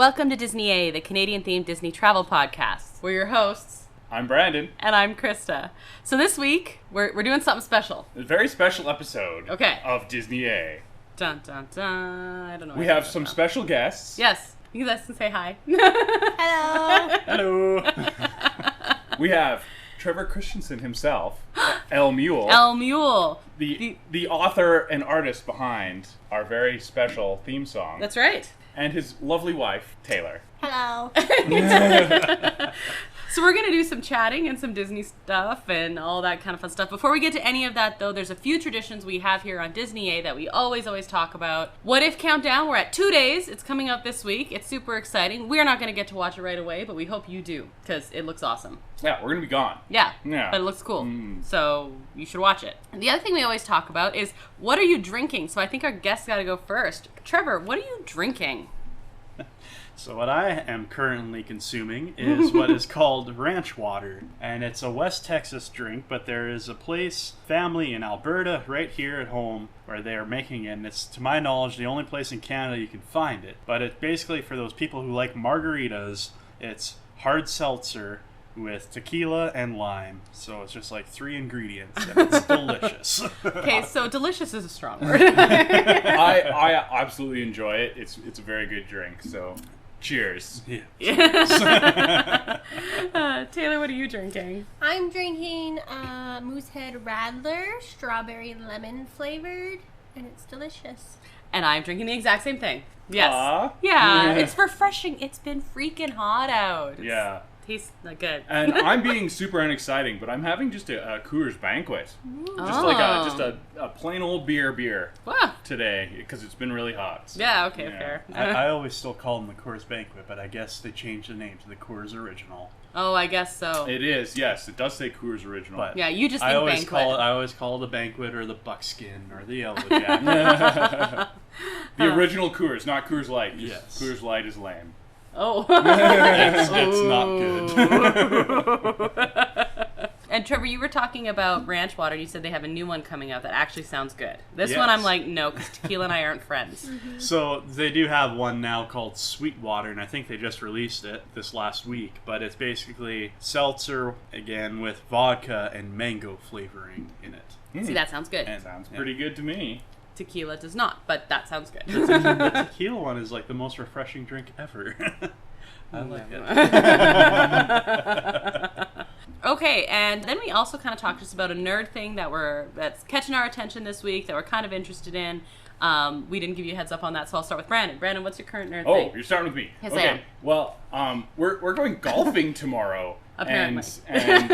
Welcome to Disney A, the Canadian-themed Disney travel podcast. We're your hosts. I'm Brandon. And I'm Krysta. So this week, we're doing something special. A very special episode of Disney A. Dun, dun, dun. I don't know. We have some special guests. Yes. You guys can say hi. Hello. We have Trevor Christensen himself, El Mule. El Mule. The author and artist behind our very special theme song. That's right. And his lovely wife, Taylor. Hello. So we're going to do some chatting and some Disney stuff and all that kind of fun stuff. Before we get to any of that, though, there's a few traditions we have here on Disney A that we always talk about. What If Countdown, we're at 2 days. It's coming out this week. It's super exciting. We're not going to get to watch it right away, but we hope you do, because it looks awesome. Yeah, we're going to be gone. Yeah, but it looks cool. So you should watch it. And the other thing we always talk about is, what are you drinking? So I think our guests got to go first. Trevor, what are you drinking? So what I am currently consuming is what is called ranch water. And it's a West Texas drink, but there is a family in Alberta right here at home where they are making it. And it's, to my knowledge, the only place in Canada you can find it. But it's basically for those people who like margaritas. It's hard seltzer with tequila and lime. So it's just like 3 ingredients, and it's delicious. Okay, so delicious is a strong word. I absolutely enjoy it. It's a very good drink, so cheers. Yeah. Taylor, what are you drinking? I'm drinking Moosehead Radler, strawberry lemon flavored, and it's delicious. And I'm drinking the exact same thing. Yes. Yeah. It's refreshing. It's been freaking hot out. Yeah. Tastes good. And I'm being super unexciting, but I'm having just a Coors Banquet. Just a plain old beer today, because it's been really hot. So, yeah, okay, fair. I always still call them the Coors Banquet, but I guess they changed the name to the Coors Original. Oh, I guess so. It is, yes. It does say Coors Original. But yeah, you just think Banquet. I always call it the Banquet or the Buckskin or the Yellow Jacket. The original Coors, not Coors Light. Yes. Coors Light is lame. Oh. It's not good. And Trevor, you were talking about ranch water. You said they have a new one coming out that actually sounds good. This Yes. one I'm like, no, because tequila and I aren't friends. So they do have one now called Sweetwater, and I think they just released it this last week. But it's basically seltzer, again, with vodka and mango flavoring in it. See, that sounds good. And, Sounds pretty good to me. Tequila does not, but that sounds good. The tequila one is like the most refreshing drink ever. I like it. Okay, and then we also kind of talked just about a nerd thing that's catching our attention this week that we're kind of interested in. We didn't give you a heads up on that, so I'll start with Brandon. Brandon, what's your current nerd thing? Oh, you're starting with me. Yes, okay. I am. Well, we're going golfing tomorrow. Apparently. And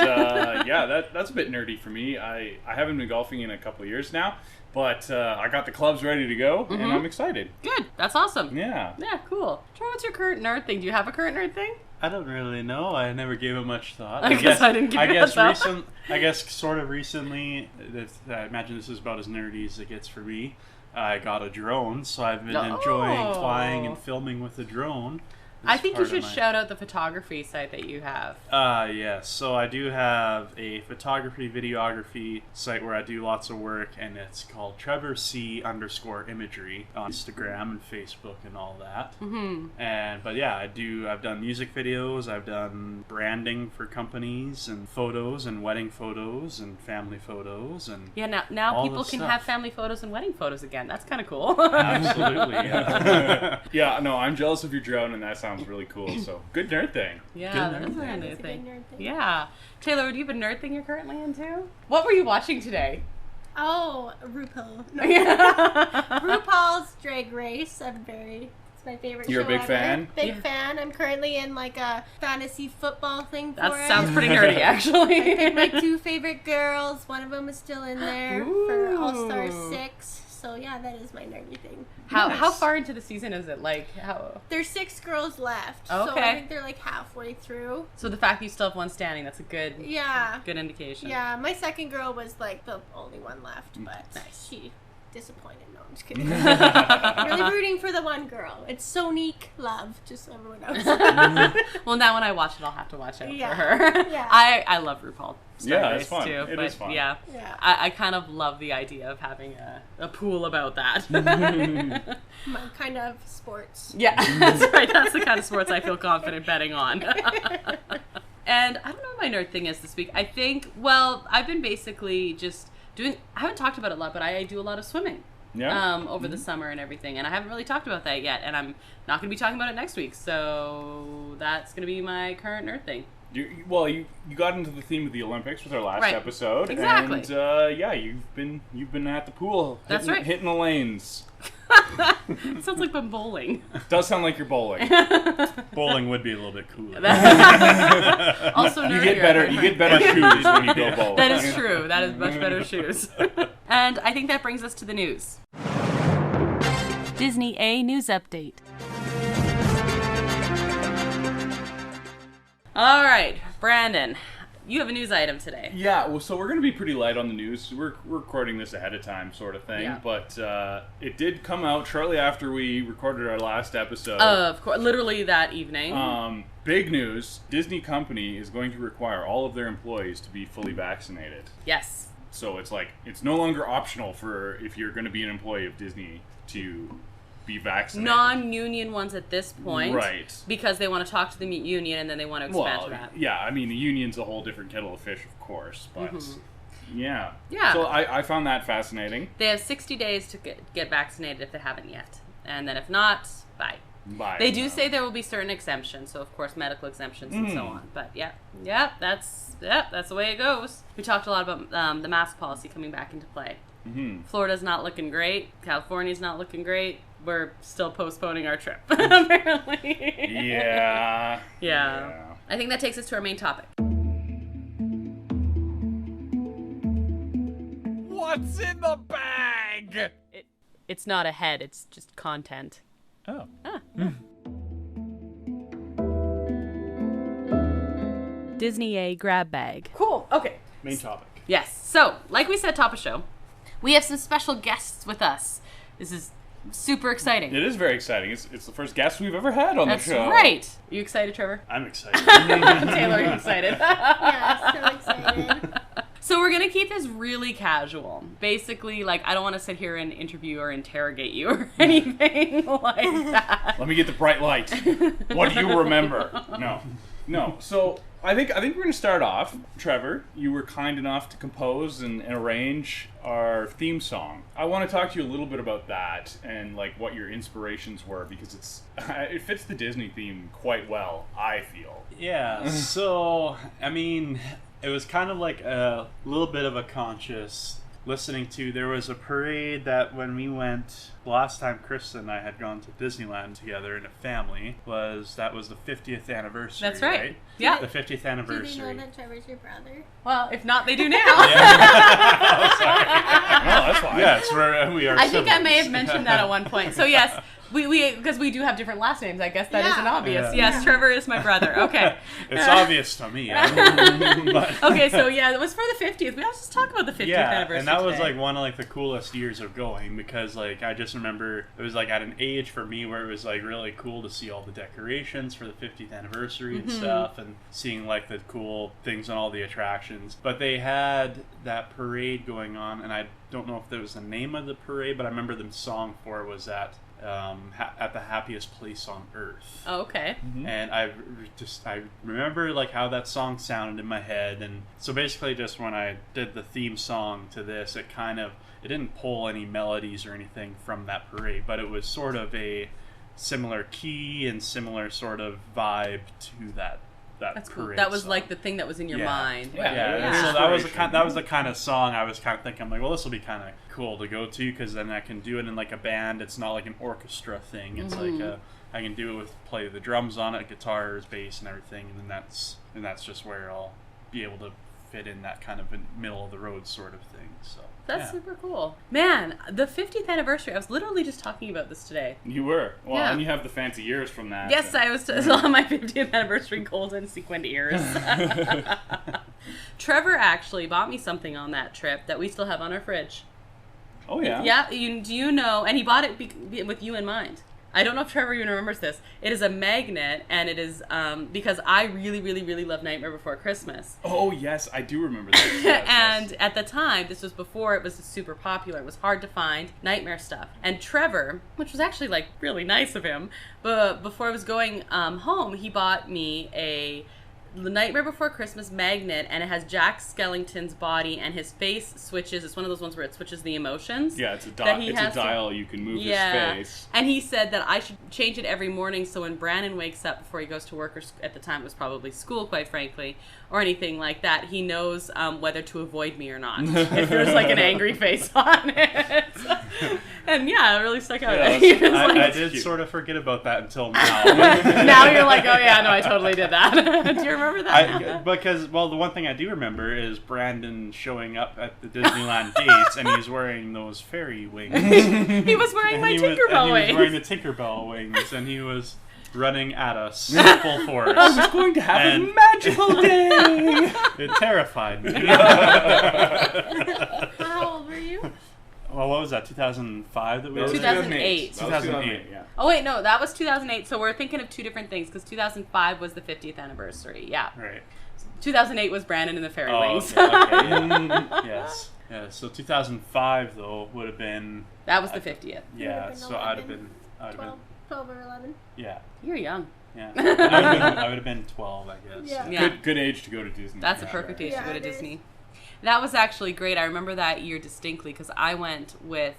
yeah, that's a bit nerdy for me. I haven't been golfing in a couple of years now, but I got the clubs ready to go, and I'm excited. Good. That's awesome. Yeah. Yeah, cool. Trevor, what's your current nerd thing? Do you have a current nerd thing? I don't really know. I never gave it much thought. I guess I didn't give it a thought. I guess sort of recently, I imagine this is about as nerdy as it gets for me. I got a drone, so I've been enjoying flying and filming with the drone. I think you should shout out the photography site that you have. Yes. So I do have a photography, videography site where I do lots of work, and it's called TrevorC_imagery on Instagram and Facebook and all that. Mm-hmm. But yeah, I've done music videos, I've done branding for companies, and photos, and wedding photos, and family photos, and yeah. Now people can have family photos and wedding photos again. That's kind of cool. Absolutely. Yeah. Yeah. No, I'm jealous of your drone, and that sounds really cool. So good nerd thing. Yeah, that is a nerd thing. Yeah. Taylor, do you have a nerd thing you're currently into? What were you watching today? Oh, RuPaul. RuPaul's Drag Race. It's my favorite show. You're a big fan? Big fan. I'm currently in like a fantasy football thing for it. That sounds pretty nerdy, actually. I picked my 2 favorite girls. One of them is still in there for All-Star 6. So yeah, that is my nerdy thing. How far into the season is it? Like how? There's 6 girls left. Okay. So I think they're like halfway through. So the fact that you still have one standing, that's a good indication. Yeah, my second girl was like the only one left, but she disappointed. No, I'm just kidding. I'm really rooting for the one girl. It's Sonique Love, just so everyone knows. Well, now when I watch it, I'll have to watch out Yeah. for her. Yeah. I love RuPaul. Yeah, it's Race fun. Too, It but is fun. Yeah, Yeah. I kind of love the idea of having a pool about that. My kind of sports. Yeah, that's right. That's the kind of sports I feel confident betting on. And I don't know what my nerd thing is this week. I think, well, I've been basically just doing, I haven't talked about it a lot, but I do a lot of swimming. Yeah. Over the summer and everything. And I haven't really talked about that yet. And I'm not going to be talking about it next week. So that's going to be my current nerd thing. You got into the theme of the Olympics with our last Right. episode. Exactly. And yeah, you've been at the pool. That's right. Hitting the lanes. It sounds like I'm bowling. Does sound like you're bowling. Bowling would be a little bit cooler. Also nerdier. You get better shoes when you go bowling. That is true. That is much better shoes. And I think that brings us to the news. Disney A News Update. All right, Brandon, you have a news item today. Yeah, well, so we're going to be pretty light on the news. We're recording this ahead of time sort of thing. Yeah. But it did come out shortly after we recorded our last episode. Of course, literally that evening. Big news. Disney Company is going to require all of their employees to be fully vaccinated. Yes. So it's no longer optional for if you're going to be an employee of Disney to be vaccinated. Non-union ones at this point. Right. Because they want to talk to the union and then they want to expand Well, that. yeah, I mean, the union's a whole different kettle of fish, of course, but yeah. Yeah. So I found that fascinating. They have 60 days to get vaccinated if they haven't yet. And then if not, bye. Bye. They do say there will be certain exemptions, so of course medical exemptions and so on. But yeah, that's the way it goes. We talked a lot about the mask policy coming back into play. Mm-hmm. Florida's not looking great. California's not looking great. We're still postponing our trip, apparently. Yeah. I think that takes us to our main topic. What's in the bag? It's not a head, it's just content. Oh. Disney A grab bag. Cool. Okay. Main topic. Yes. So, like we said, top of show, we have some special guests with us. This is super exciting. It is very exciting. It's the first guest we've ever had on That's the show. right. Are you excited, Trevor? I'm excited. Taylor, are you excited? Yeah, so excited. So we're going to keep this really casual. Basically, like, I don't want to sit here and interview or interrogate you or anything like that. Let me get the bright light. What do you remember? No. So I think we're going to start off. Trevor, you were kind enough to compose and arrange our theme song. I want to talk to you a little bit about that and like what your inspirations were, because it fits the Disney theme quite well, I feel. Yeah, so, I mean, it was kind of like a little bit of a conscious listening to. There was a parade that when we went, the last time Krysta and I had gone to Disneyland together in a family, was the 50th anniversary. That's right. Yeah. The 50th Do they anniversary. know that Trevor's your brother? Well, if not, they do now. Oh, that's fine. Yes, we are I think I siblings. may have mentioned that at one point. So yes, we because we do have different last names. I guess that is an obvious. Yeah. Yes, Trevor is my brother. Okay. It's obvious to me. But Okay, so yeah, it was for the 50th. We always just talk about the 50th anniversary. and that was today. like one of like the coolest years of going, because like I just remember it was like at an age for me where it was like really cool to see all the decorations for the 50th anniversary and stuff, and seeing like the cool things on all the attractions. But they had that parade going on, and I don't know if there was the name of the parade, but I remember the song for it was at the happiest place on earth. Oh, okay. And I remember like how that song sounded in my head. And so basically just when I did the theme song to this, it didn't pull any melodies or anything from that parade, but it was sort of a similar key and similar sort of vibe to that That's cool. parade That was song. like the thing that was in your mind. Yeah. So that was the kind of song I was kind of thinking. I'm like, well, this will be kind of cool to go to, because then I can do it in like a band. It's not like an orchestra thing. It's like I can do it with play the drums on it, guitars, bass, and everything, and then that's just where I'll be able to fit in that kind of middle of the road sort of thing. So That's super cool. Man, the 50th anniversary, I was literally just talking about this today. You were. Well, Yeah. and you have the fancy ears from that. Yes, I was on my 50th anniversary golden sequined ears. Trevor actually bought me something on that trip that we still have on our fridge. Oh, yeah. Yeah, do you know? And he bought it with you in mind. I don't know if Trevor even remembers this. It is a magnet, and it is because I really, really, really love Nightmare Before Christmas. Oh, yes, I do remember that. Yes, And yes. at the time, this was before it was super popular. It was hard to find Nightmare stuff. And Trevor, which was actually like really nice of him, but before I was going home, he bought me the Nightmare Before Christmas magnet, and it has Jack Skellington's body, and his face switches. It's one of those ones where it switches the emotions. Yeah, it's a, that he it's a has to- dial. You can move Yeah. his face. And he said that I should change it every morning so when Brandon wakes up before he goes to work, or at the time it was probably school, quite frankly, or anything like that, he knows whether to avoid me or not. If there's like an angry face on it. And yeah, it really stuck out. Yeah, He was I like- did sort of forget about that until now. now you're like, oh yeah, no, I totally did that. Do you remember that? Because, well, the one thing I do remember is Brandon showing up at the Disneyland gates, and he's wearing those fairy wings. He was wearing my And Tinkerbell he was wearing wings. the Tinkerbell wings, and he was running at us full force. I was going to have a And- magical day. It terrified me. How old were you? Well, what was that, 2005 that we were 2008. That was 2008, yeah. Oh wait, no, that was 2008. So we're thinking of two different things because 2005 was the 50th anniversary. Yeah. Right. 2008 was Brandon and the Fairy Oh, Wings. okay, yeah. Yes. Yeah, so 2005, though, would have been... That was the 50th. Yeah, been so I'd have been... 12 or 11. Yeah. You're young. Yeah. I would have been 12, I guess. Yeah. Yeah. Good age to go to Disney. That's a Yeah, perfect right. age to Yeah, go to it is. Disney. That was actually great. I remember that year distinctly because I went with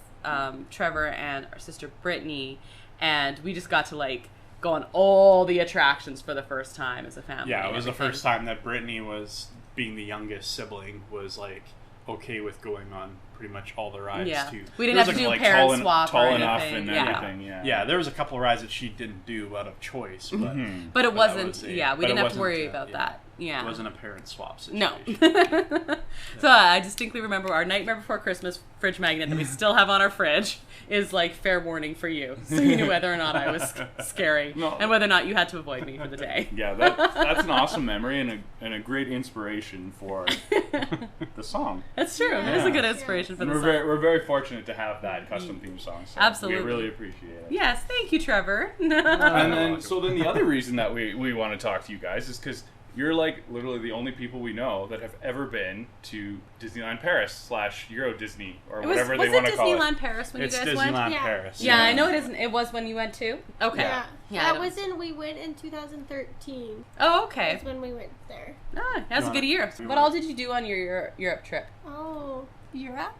Trevor and our sister Brittany, and we just got to like go on all the attractions for the first time as a family. Yeah, it and was the everything. first time that Brittany was, being the youngest sibling, was like okay with going on pretty much all the rides Yeah. too. We didn't There have was, to do like, parent swap tall or enough anything. and Yeah. everything. Yeah. Yeah, there was a couple of rides that she didn't do out of choice, but Mhm. But it that wasn't, was yeah, we but didn't it have to worry wasn't, about that. Yeah. It wasn't a parent swap No. situation. So I distinctly remember our Nightmare Before Christmas fridge magnet that we still have on our fridge is like fair warning for you. So you knew whether or not I was scary No. and whether or not you had to avoid me for the day. Yeah, that's an awesome memory and a great inspiration for the song. That's true. It is a good inspiration for And the we're song. very fortunate to have that custom theme song. So Absolutely. we really appreciate it. Yes, thank you, Trevor. And then the other reason that we want to talk to you guys is because you're like literally the only people we know that have ever been to Disneyland Paris / Euro Disney or whatever they want to call it. Disneyland Paris when It's you guys Disneyland went? Yeah. Paris. Yeah, I know it isn't. It was when you went too? Okay. Yeah. Yeah, I That don't- we went in 2013. Oh, okay. That's when we went there. Ah, that was a good year. You What all did you do on your Europe trip? Oh, Europe?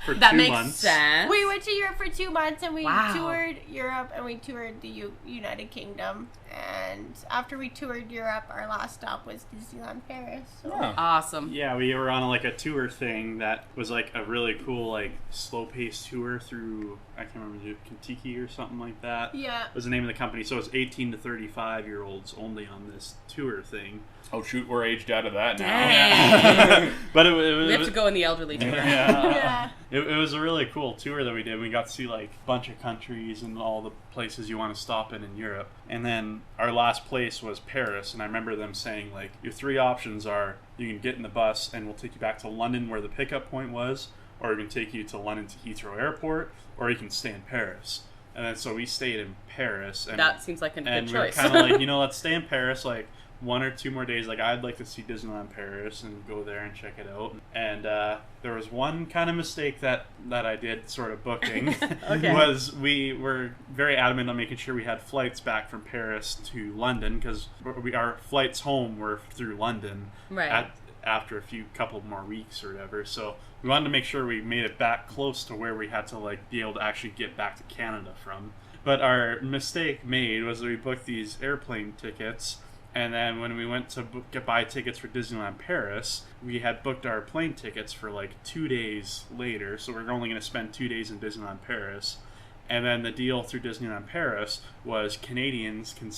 For That 2 makes months. sense. We went to Europe for 2 months and we Wow. toured Europe and we toured the United Kingdom. And after we toured Europe, our last stop was Disneyland Paris. So. Oh. Awesome. Yeah, we were on like a tour thing that was like a really cool, like slow-paced tour through, I can't remember, Kentucky or something like that. Yeah. Was the name of the company. So it's 18 to 35-year-olds only on this tour thing. Oh shoot, we're aged out of that now. Dang. But it We have to go in the elderly tour. Yeah. It was a really cool tour that we did. We got to see like a bunch of countries and all the places you want to stop in Europe. And then our last place was Paris. And I remember them saying like, your 3 options are you can get in the bus and we'll take you back to London where the pickup point was, or we can take you to London to Heathrow Airport, or you can stay in Paris. And then so we stayed in Paris. And, That seems like a good and we were choice. kind of like, let's stay in Paris like 1 or 2 more days. Like, I'd like to see Disneyland Paris and go there and check it out. And there was one kind of mistake that I did sort of booking. Okay. Was we were very adamant on making sure we had flights back from Paris to London, because our flights home were through London Right. after a couple more weeks or whatever. So we wanted to make sure we made it back close to where we had to like be able to actually get back to Canada from. But our mistake made was that we booked these airplane tickets, and then when we went to buy tickets for Disneyland Paris, we had booked our plane tickets for like 2 days later, so we're only going to spend 2 days in Disneyland Paris. And then the deal through Disneyland Paris was Canadians can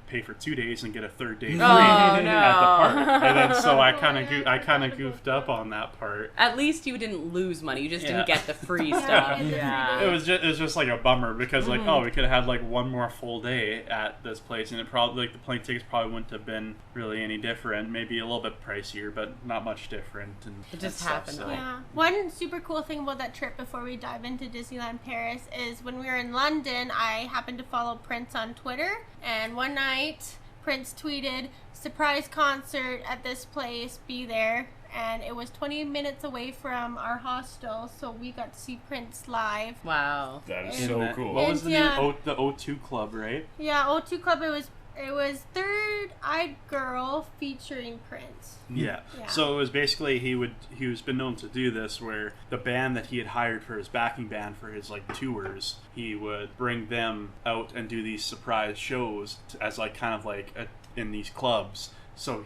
pay for 2 days and get a third day free at the park. And then so I kind of goofed up on that part. At least you didn't lose money. You just didn't get the free Yeah, stuff. you get the Yeah. free It was just like a bummer because like we could have had like one more full day at this place, and it probably like the plane tickets probably wouldn't have been really any different. Maybe a little bit pricier, but not much different. And It just that happened. stuff, so. Yeah. One super cool thing about that trip before we dive into Disneyland Paris is when we were in London, I happened to follow Prince on Twitter, and one night Prince tweeted, "Surprise concert at this place, be there." And it was 20 minutes away from our hostel, so we got to see Prince live. Wow. That is And- so cool. What was the Yeah. new the O2 Club, right? Yeah, O2 Club, it was Third Eyed Girl featuring Prince. Yeah. Yeah. So it was basically he was been known to do this where the band that he had hired for his backing band for his like tours, he would bring them out and do these surprise shows as like kind of like in these clubs. So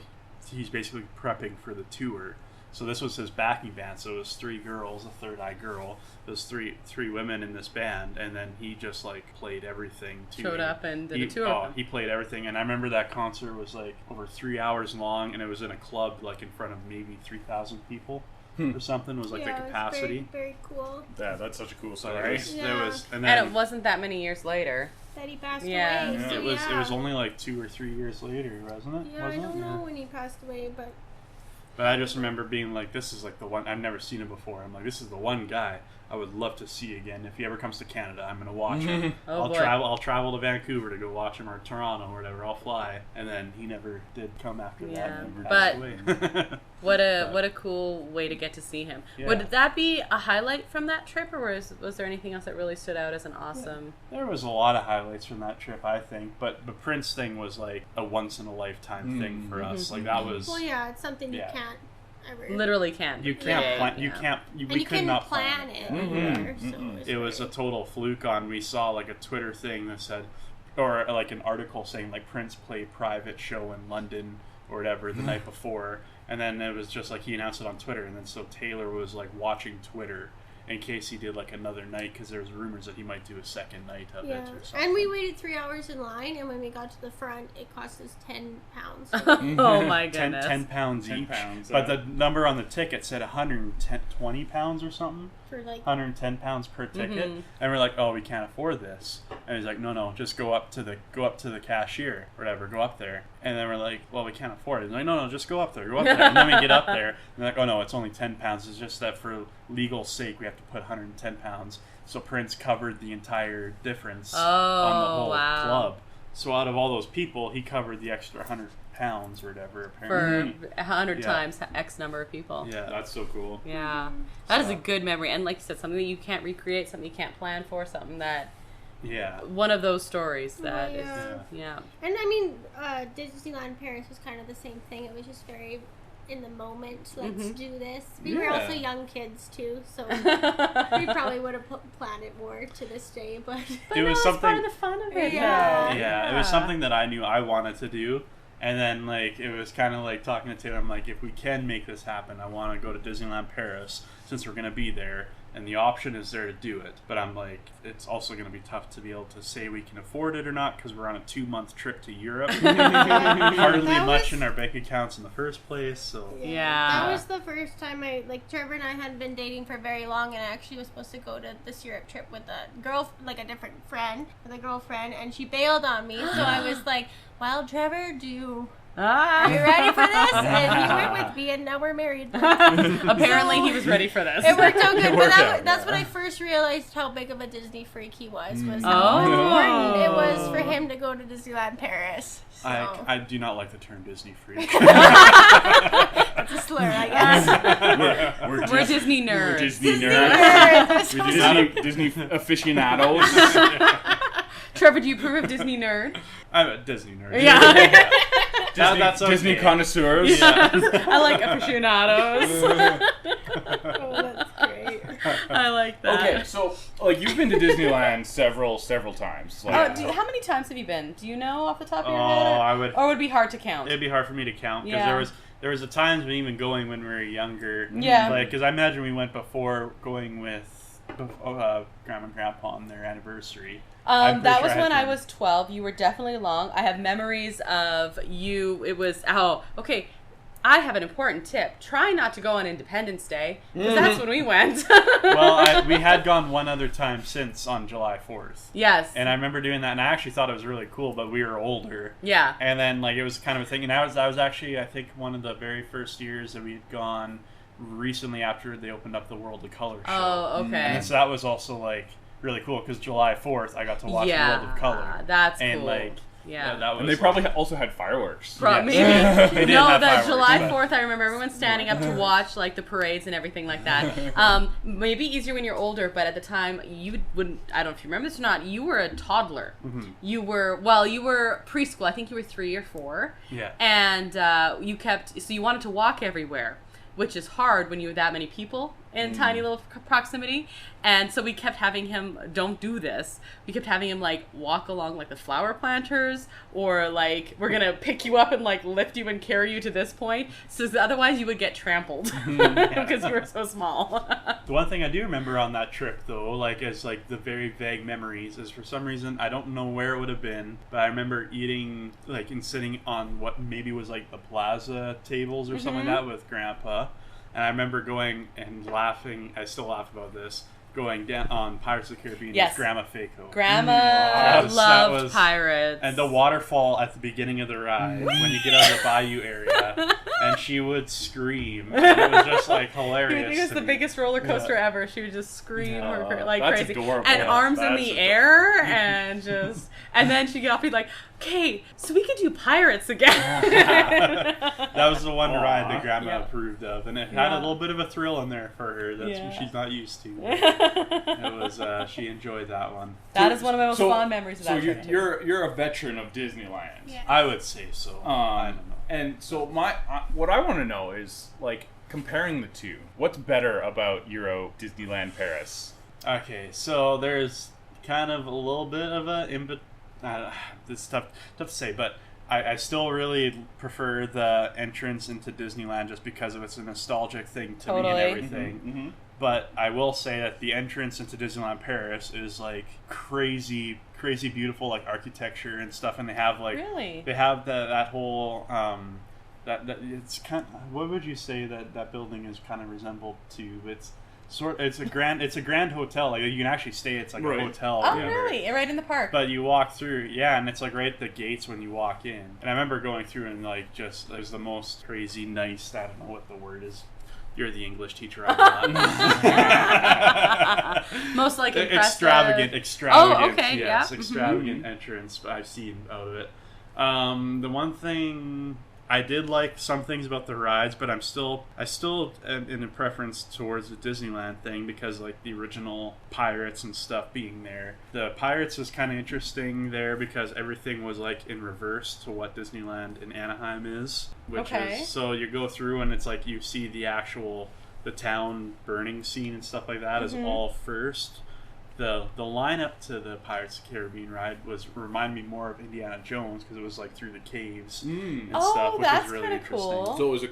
he's basically prepping for the tour. So this was his backing band. So it was 3 girls, a Third Eye Girl. There's three women in this band, and then he just like played everything. Showed up and did a tour with them. He played everything, and I remember that concert was like over 3 hours long, and it was in a club like in front of maybe 3,000 people or something. Was like yeah, the capacity. It was very, very cool Yeah, that's such a cool So story. Yeah. and then And it wasn't that many years later. that he passed Yeah. away. Yeah. So it was yeah. only like 2 or 3 years later, wasn't it? Yeah, I wasn't don't it? know when he passed away, but But I just remember being like, this is like the one, I've never seen him before. I'm like, this is the one guy I would love to see again. If he ever comes to Canada, I'm going to watch him. Oh, boy. I'll travel to Vancouver to go watch him, or Toronto or whatever. I'll fly. And then he never did come after Yeah. that. And But- passed away. What a cool way to get to see him. Yeah. Would that be a highlight from that trip, or was there anything else that really stood out as an awesome? There was a lot of highlights from that trip, I think. But the Prince thing was like a once in a lifetime thing for us. Like that was. well, yeah, it's something Yeah. you can't ever. Literally can't. You can't recreate, plan. You yeah. can't. and We you could couldn't not plan it Mhm. either, so It was a very- total fluke on. We saw like a Twitter thing that said, or like an article saying like Prince played private show in London or whatever the night before, and then it was just like he announced it on Twitter, and then so Taylor was like watching Twitter in case he did like another night because there was rumors that he might do a second night of Yeah, it or something. and we waited 3 hours in line, and when we got to the front, it cost us £10. Oh my 10 goodness. pounds 10 each. pounds, But yeah. the number on the ticket said 120 pounds or something. for like 110 pounds per ticket, Mhm. and we're like, oh, we can't afford this. And he's like, no, just go up to the cashier, or whatever, go up there. And then we're like, well, we can't afford it. He's like, no, just go up there, And then we get up there, and they're like, oh no, it's only 10 pounds. It's just that for legal sake, we have to put 110 pounds. So Prince covered the entire difference on the Oh, whole wow. club. So out of all those people, he covered the extra 100 pounds or whatever. For Apparently, 100 Yeah. times X number of people. yeah, That's so cool. Yeah. That is So- a good memory. And like you said, something that you can't recreate, something you can't plan for, something that, yeah. one of those stories that is, Yeah. yeah. And I mean, Disneyland Paris was kind of the same thing. It was just very in the moment. Let's Mhm. do this. We were Yeah. also young kids too, so we probably would have planned it more to this day. But It was It's something. part of the fun of it. Yeah. Yeah, it was something that I knew I wanted to do. And then, like, it was kind of like talking to Taylor. I'm like, if we can make this happen, I want to go to Disneyland Paris since we're going to be there. And the option is there to do it. But I'm like, it's also going to be tough to be able to say we can afford it or not because we're on a 2-month trip to Europe. Hardly That much was- in our bank accounts in the first place. So, Yeah. That was the first time Trevor and I hadn't been dating for very long, and I actually was supposed to go to this Europe trip with a girl, like a different friend, with a girlfriend, and she bailed on me. So I was like, well, Trevor, are you ready for this? And he went with me, and now we're married. Apparently he was ready for this. It worked out good, but worked out, that's yeah. when I first realized how big of a Disney freak he was Oh. how important it was for him to go to Disneyland Paris. So. I do not like the term Disney freak. That's a slur, I guess. We're Disney nerds. We're Disney Disney nerds. nerds. We're Disney aficionados. Trevor, do you approve of Disney nerd? I'm a Disney nerd. Yeah. That's okay. Disney connoisseurs. I like aficionados. Oh, that's great. I like that. Okay, so like you've been to Disneyland several times. Like, How many times have you been? Do you know off the top of your Oh, head? I would. Or would it be hard to count? It'd be hard for me to count because Yeah. there was a times when even going when we were younger. Yeah. Like, because I imagine we went before going with Grandma and Grandpa on their anniversary. I'm That pretty was sure when I had was 12. You were definitely along. I have memories of you. It was, okay. I have an important tip. Try not to go on Independence Day, because that's when we went. Well, we had gone one other time since on July 4th. Yes. And I remember doing that, and I actually thought it was really cool, but we were older. Yeah. And then, like, it was kind of a thing. And that was actually, I think, one of the very first years that we had gone recently after they opened up the World of Color show. Oh, okay. And so that was also, like, really cool, because July 4th, I got to watch the World of Color. That's and, cool. Like, yeah. that was And they probably also had fireworks. Maybe. They didn't No, have that fireworks, July but- 4th, I remember everyone standing up to watch like the parades and everything like that. Maybe easier when you're older, but at the time you wouldn't. I don't know if you remember this or not. You were a toddler. Mm-hmm. You were preschool. I think you were 3 or 4. Yeah. And you wanted to walk everywhere, which is hard when you have that many people in tiny little proximity. And so we kept having him, don't do this. We kept having him like walk along like the flower planters, or like we're gonna pick you up and like lift you and carry you to this point. So otherwise you would get trampled because you were so small. The one thing I do remember on that trip, though, like as like the very vague memories, is for some reason I don't know where it would have been, but I remember eating like and sitting on what maybe was like the plaza tables or something like that with Grandpa, and I remember going and laughing. I still laugh about this. Going down on Pirates of the Caribbean Yes. with Grandma Faco. Grandma That loved was- pirates. And the waterfall at the beginning of the ride, when you get out of the bayou area, and she would scream. And it was just like hilarious. I think it was to the me. biggest roller coaster ever. She would just scream like that's crazy. adorable. And Yeah, arms in that's the adorable. air and just and then she'd get off and be like, okay, so we could do pirates again. That was the one ride that Grandma Yeah. approved of, and it had Yeah. a little bit of a thrill in there for her. That's Yeah. what she's not used to. It was she enjoyed that one. That is one of my most So- fond memories of So that trip. too. you're a veteran of Disneyland. Yeah. I would say so. I don't know. And so what I want to know is like comparing the two. What's better about Euro Disneyland Paris? Okay, so there's kind of a little bit of a it's tough to say, but I still really prefer the entrance into Disneyland just because of it's a nostalgic thing to me and Totally. everything. Mm-hmm. But I will say that the entrance into Disneyland Paris is like crazy beautiful, like architecture and stuff, and they have like Really? they have that whole that it's kind of, what would you say that building is kind of resembled to? It's a grand hotel. Like you can actually stay. It's like Right. a hotel. Oh, or whatever. really? Right in the park. But you walk through, yeah, and it's like right at the gates when you walk in. And I remember going through and like just it was the most crazy, nice. I don't know what the word is. You're the English teacher. I'm not. Most like impressive. extravagant. Oh, okay, Yes, yeah. extravagant entrance I've seen out of it. The one thing I did like some things about the rides, but I still am in a preference towards the Disneyland thing because like the original Pirates and stuff being there. The Pirates is kind of interesting there because everything was like in reverse to what Disneyland in Anaheim is, which Okay. is so you go through and it's like you see the town burning scene and stuff like that is all first. The lineup to the Pirates of the Caribbean ride reminded me more of Indiana Jones because it was like through the caves and Oh, stuff, which that's was really kinda interesting. cool. So it was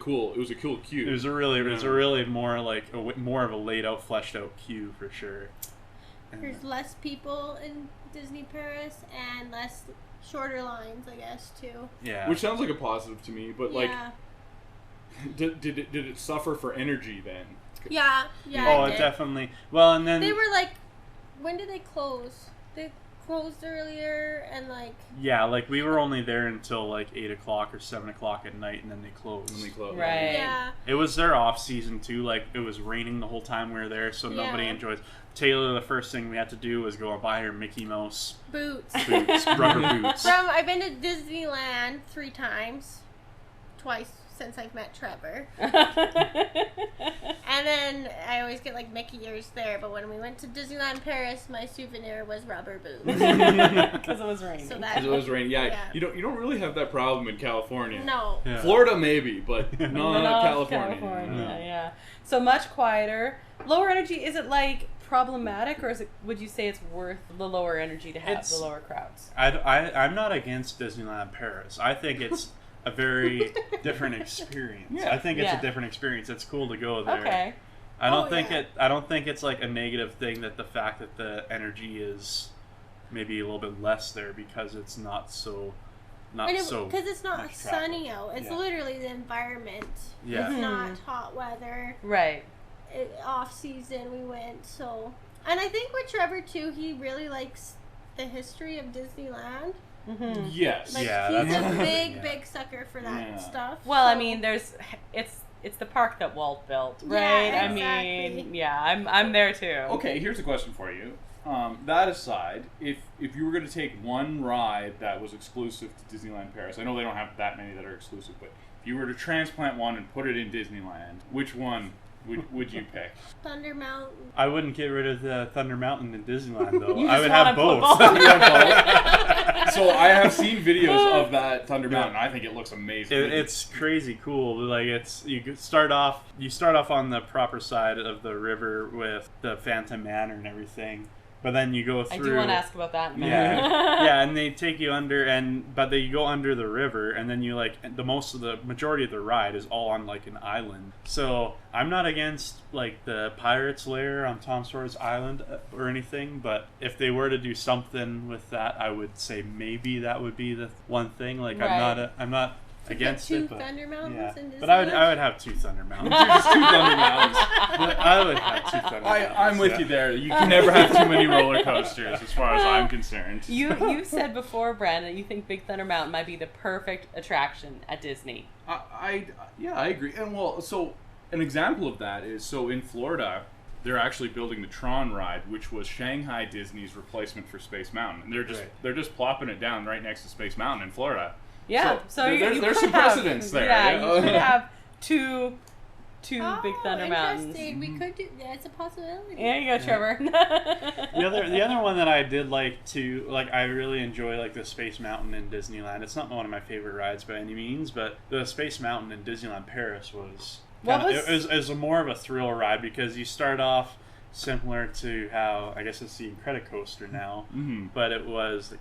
a cool queue. It was a really more like more of a laid out, fleshed out queue for sure. And There's less people in Disney Paris and less shorter lines, I guess, too. yeah, Which sounds like a positive to me, but like, Yeah. did it suffer for energy then? Yeah. oh, it it did. definitely. Well, and then They were like, when did they close? They closed earlier and like. yeah, like we were only there until like 8 o'clock or 7 o'clock at night, and then they closed. Right. Yeah. It was their off season too. Like it was raining the whole time we were there, so nobody Yeah. enjoyed. Taylor, the first thing we had to do was go and buy her Mickey Mouse Boots. boots, rubber boots. I've been to Disneyland 3 times. Twice since I've met Trevor. And then I always get like Mickey ears there, but when we went to Disneyland Paris, my souvenir was rubber boots. Because it was raining. So that Because it was raining. Yeah, Yeah. you don't really have that problem in California. no. Yeah. Florida maybe, but not Not California. California, yeah. So much quieter. Lower energy, is it like problematic, or would you say it's worth the lower energy to have It's- the lower crowds? I'm not against Disneyland Paris. I think it's a very different experience. Yeah. I think it's Yeah. a different experience. It's cool to go there. Okay. I don't Oh, think yeah. I don't think it's like a negative thing that the fact that the energy is maybe a little bit less there because it's not so Because it's not much traffic. sunny out. It's Yeah. literally the environment. Yeah. It's not hot weather. Right. Off season we went, so. And I think with Trevor too, he really likes the history of Disneyland. Mm-hmm. Yes. Like Yeah, he's a that's- big, yeah. big sucker for that Yeah. stuff. Well, I so- mean, it's the park that Walt built, Yeah, right? I exactly. mean, yeah, I'm there too. Okay, here's a question for you. That aside, if you were going to take one ride that was exclusive to Disneyland Paris, I know they don't have that many that are exclusive, but if you were to transplant one and put it in Disneyland, which one would you pick? Thunder Mountain. I wouldn't get rid of the Thunder Mountain in Disneyland though. You I just would want have to both. put You have both? So I have seen videos of that Thunder Mountain. I think it looks amazing. It's crazy cool. Like you start off on the proper side of the river with the Phantom Manor and everything, but then you go I through. do want to ask about that in a minute. Yeah, yeah, and they take you under, but you go under the river, and then you the majority of the ride is all on like an island. So I'm not against like the Pirates Lair on Tom Sawyer's Island or anything, but if they were to do something with that, I would say maybe that would be the one thing. Like Right. I'm not To against get two it, but Thunder Mountains yeah. in Disneyland. But I would have two Thunder Mountains. Just two Thunder Mountains. But I would have two Thunder Mountains. I'm with yeah. you there. You can never have too many roller coasters, as far as I'm concerned. You said before, Brandon, that you think Big Thunder Mountain might be the perfect attraction at Disney. I agree. And well, so an example of that is in Florida, they're actually building the Tron ride, which was Shanghai Disney's replacement for Space Mountain. And they're just plopping it down right next to Space Mountain in Florida. Yeah, so you there's could some have- precedence there. Yeah, you could have two Big Thunder Mountains. Interesting. We could do. That's a possibility. There you go, Trevor. The other one that I did I really enjoy like the Space Mountain in Disneyland. It's not one of my favorite rides by any means, but the Space Mountain in Disneyland Paris was it was a more of a thrill ride because you start off similar to how I guess it's the Incredicoaster now, but it was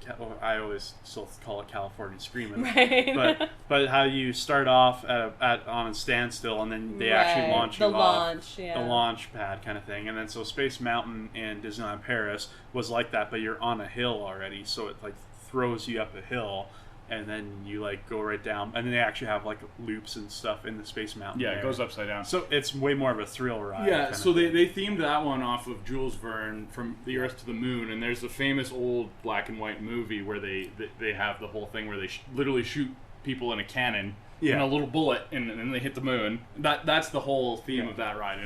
I always still call it California Screamin', Right. but how you start off on a standstill and then they actually launch you off the launch pad kind of thing, and then so Space Mountain in Disneyland Paris was like that, but you're on a hill already, so it like throws you up a hill. And then you like go right down, and then they actually have like loops and stuff in the Space Mountain. Yeah, there. it goes upside down. So it's way more of a thrill ride. Yeah, kind so of thing. they themed that one off of Jules Verne, From the Earth to the Moon, and there's a famous old black and white movie where they have the whole thing where they literally shoot people in a cannon and a little bullet, and then they hit the moon. That's the whole theme of that ride.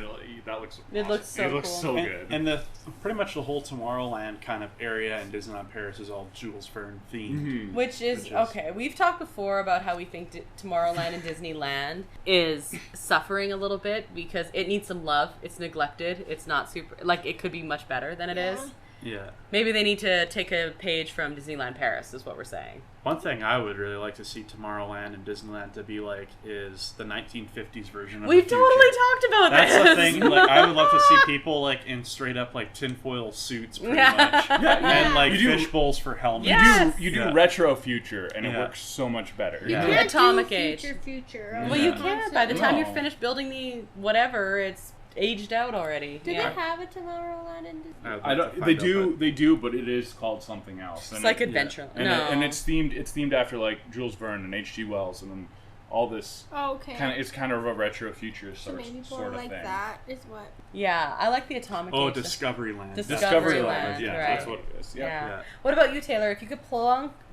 That looks It awesome. looks so It looks cool. so good. And pretty much the whole Tomorrowland kind of area in Disneyland Paris is all Jules Verne themed. Which is okay. We've talked before about how we think Tomorrowland and Disneyland is suffering a little bit because it needs some love. It's neglected. It's not super it could be much better than it is. Yeah. Maybe they need to take a page from Disneyland Paris, is what we're saying. One thing I would really like to see Tomorrowland and Disneyland to be like is the 1950s version of We've the future. totally talked about That's this. the thing. Like, I would love to see people like in straight up like tinfoil suits, pretty much, and like You do- fish bowls for helmets. Yes! You do Yeah. retro future, and it Yeah. works so much better. You Yeah. can't Atomic do age. future. Well, you Yeah. can. By the time No. you're finished building the whatever, it's aged out already. Do yeah. they have a Tomorrowland in Disney? I'd I like don't. to They find out, do. They do, but it is called something else. It's like Adventure. And, No. and it's themed. It's themed after like Jules Verne and H.G. Wells, and then all this Oh, okay. it's kind of a retro future So sort maybe more of like thing. that is what. Yeah, I like the Atomic Oh, Age. Discoveryland. Discoveryland, yeah, right. that's what it is. Yeah. Yeah. What about you, Taylor? If you could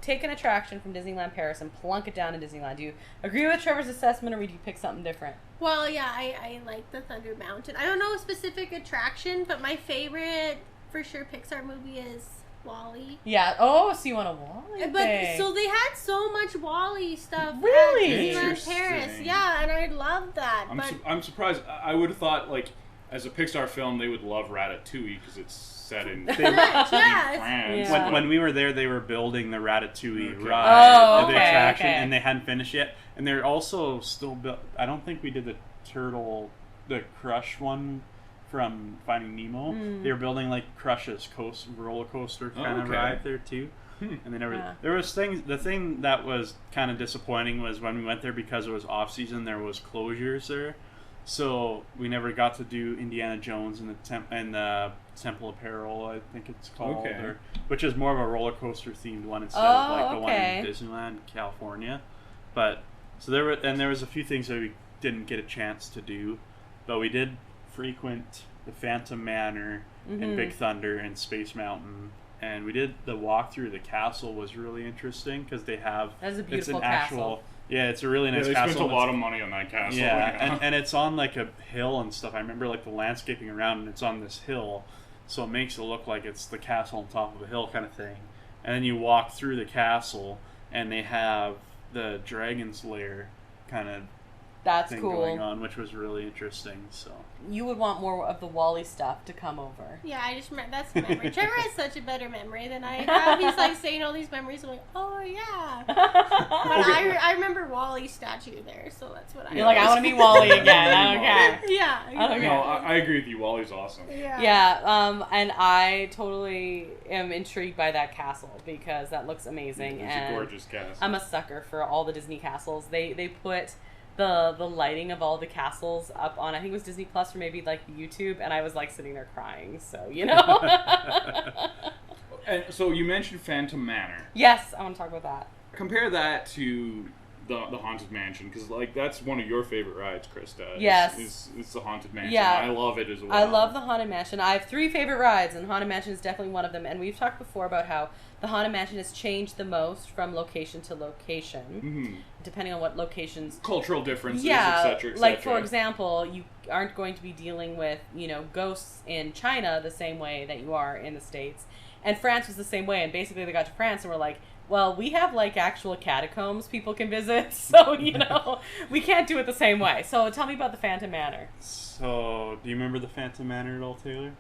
take an attraction from Disneyland Paris and plunk it down in Disneyland, do you agree with Trevor's assessment, or would you pick something different? Well, yeah, I like the Thunder Mountain. I don't know a specific attraction, but my favorite, for sure, Pixar movie is WALL-E. Yeah. Oh, so you want a Wally? But so they had so much WALL-E stuff Really? at Disneyland Interesting. Paris. Yeah, and I love that. I'm surprised. I would have thought like as a Pixar film they would love Ratatouille because it's set in yeah, it's- France. Yeah. When we were there, they were building the Ratatouille Okay. ride, Oh, the okay, attraction, okay. and they hadn't finished yet. And they're also still I don't think we did the Crush one from Finding Nemo. They were building like Crush's roller coaster kind of okay. ride there too. And they never. Yeah. There was things. The thing that was kind of disappointing was when we went there because it was off season. There was closures there, So we never got to do Indiana Jones and the Temple of Peril, I think it's called, Okay. which is more of a roller coaster themed one instead of like the one okay. in Disneyland, California. But so there was a few things that we didn't get a chance to do, but we did frequent the Phantom Manor and Big Thunder and Space Mountain. And we did the walk through the castle was really interesting because they have That's a it's beautiful an castle. actual it's a really nice They castle. spent a lot of money on that castle. Yeah, and it's on like a hill and stuff. I remember like the landscaping around, and it's on this hill, so it makes it look like it's the castle on top of a hill kind of thing. And then you walk through the castle, and they have the dragon's lair kind of That's thing cool. going on, which was really interesting. So You would want more of the Wally stuff to come over. Yeah, I just remember, that's the memory. Trevor has such a better memory than I have. He's like saying all these memories. I'm like, oh yeah. But I remember Wally's statue there, so that's what I. You're like, I want to be Wally again. I don't care. Yeah. Okay. No, I agree with you. Wally's awesome. Yeah. Yeah, and I totally am intrigued by that castle because that looks amazing. It's and a gorgeous castle. I'm a sucker for all the Disney castles. They put the lighting of all the castles up on, I think it was Disney Plus or maybe like YouTube, and I was like sitting there crying. So And so you mentioned Phantom Manor. Yes, I want to talk about that. Compare that to the Haunted Mansion, because like that's one of your favorite rides, Krysta. Yes. It's the Haunted Mansion. Yeah. I love it as well. I love the Haunted Mansion. I have 3 favorite rides, and Haunted Mansion is definitely one of them. And we've talked before about how the Haunted Mansion has changed the most from location to location, depending on what locations. Cultural differences, Yeah, etc. like for example, you aren't going to be dealing with ghosts in China the same way that you are in the States, and France was the same way. And basically, they got to France and were like, well, we have like actual catacombs people can visit, so we can't do it the same way. So tell me about the Phantom Manor. So do you remember the Phantom Manor at all, Taylor?